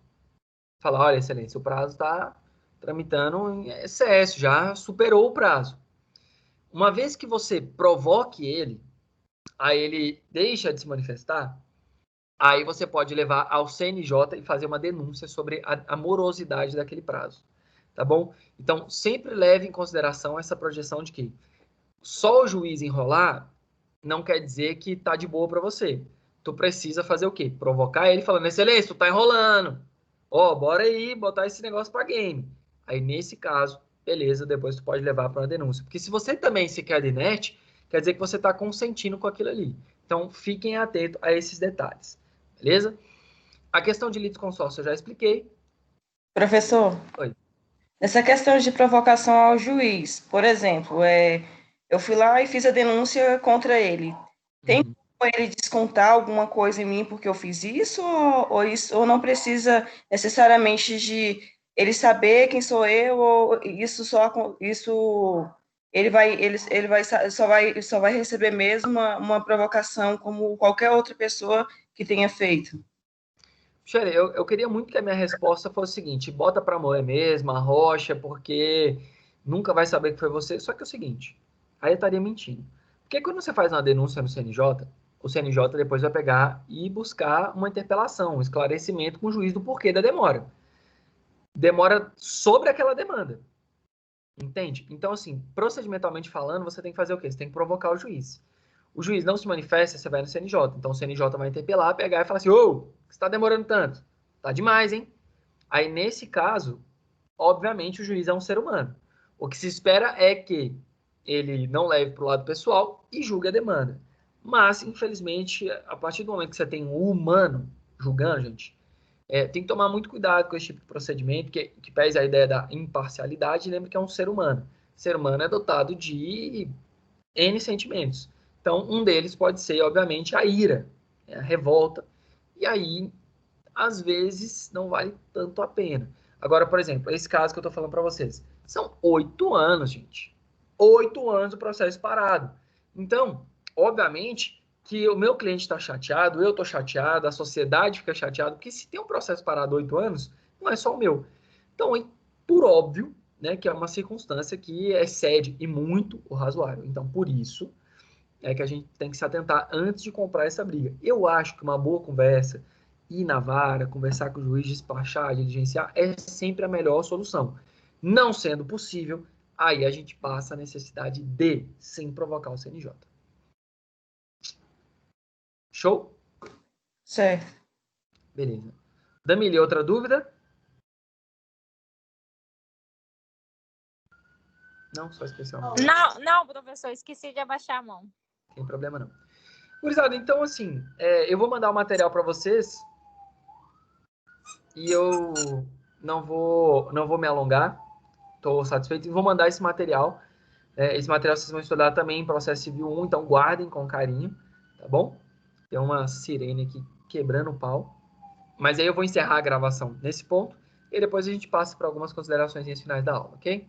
falar, olha, excelência, o prazo está tramitando em excesso, já superou o prazo. Uma vez que você provoque ele, aí ele deixa de se manifestar, aí você pode levar ao CNJ e fazer uma denúncia sobre a morosidade daquele prazo. Tá bom? Então, sempre leve em consideração essa projeção de que só o juiz enrolar não quer dizer que tá de boa para você. Tu precisa fazer o quê? Provocar ele falando, excelência, tu tá enrolando. Ó, bora aí botar esse negócio para game. Aí, nesse caso, beleza, depois tu pode levar para uma denúncia. Porque se você também se quer de net, quer dizer que você tá consentindo com aquilo ali. Então, fiquem atentos a esses detalhes. Beleza? A questão de litisconsórcio eu já expliquei. Professor, Oi. nessa questão de provocação ao juiz, por exemplo, eu fui lá e fiz a denúncia contra ele. Tem como ele descontar alguma coisa em mim porque eu fiz isso ou não precisa necessariamente de ele saber quem sou eu ou ele só vai receber mesmo uma provocação como qualquer outra pessoa que tenha feito? Xere, eu queria muito que a minha resposta fosse o seguinte, bota para moer mesmo, arrocha, porque nunca vai saber que foi você. Só que é o seguinte, aí eu estaria mentindo. Porque quando você faz uma denúncia no CNJ, o CNJ depois vai pegar e buscar uma interpelação, um esclarecimento com o juiz do porquê da demora. Demora sobre aquela demanda. Entende? Então, assim, procedimentalmente falando, você tem que fazer o quê? Você tem que provocar o juiz. O juiz não se manifesta, você vai no CNJ. Então, o CNJ vai interpelar, pegar e falar assim, ô, você está demorando tanto? Tá demais, hein? Aí, nesse caso, obviamente, o juiz é um ser humano. O que se espera é que ele não leve para o lado pessoal e julgue a demanda. Mas, infelizmente, a partir do momento que você tem um humano julgando, gente, tem que tomar muito cuidado com esse tipo de procedimento, que pese a ideia da imparcialidade, lembra que é um ser humano. O ser humano é dotado de N sentimentos. Então, um deles pode ser, obviamente, a ira, a revolta. E aí, às vezes, não vale tanto a pena. Agora, por exemplo, esse caso que eu estou falando para vocês. São 8 anos, gente. 8 anos o processo parado. Então, obviamente que o meu cliente está chateado, eu estou chateado, a sociedade fica chateada, porque se tem um processo parado 8 anos, não é só o meu. Então, por óbvio, né, que é uma circunstância que excede e muito o razoável. Então, por isso é que a gente tem que se atentar antes de comprar essa briga. Eu acho que uma boa conversa, ir na vara, conversar com o juiz, despachar, diligenciar, é sempre a melhor solução. Não sendo possível, aí a gente passa a necessidade de, sem provocar o CNJ. Show? Certo. Beleza. Damile, outra dúvida? Não, só esqueci a mão. Não, professor, esqueci de abaixar a mão. Não tem problema não. Gurizada, então assim, eu vou mandar o material para vocês e eu não vou me alongar. Estou satisfeito e vou mandar esse material. Esse material vocês vão estudar também em processo civil 1, então guardem com carinho, tá bom? Tem uma sirene aqui quebrando o pau. Mas aí eu vou encerrar a gravação nesse ponto e depois a gente passa para algumas considerações finais da aula, ok?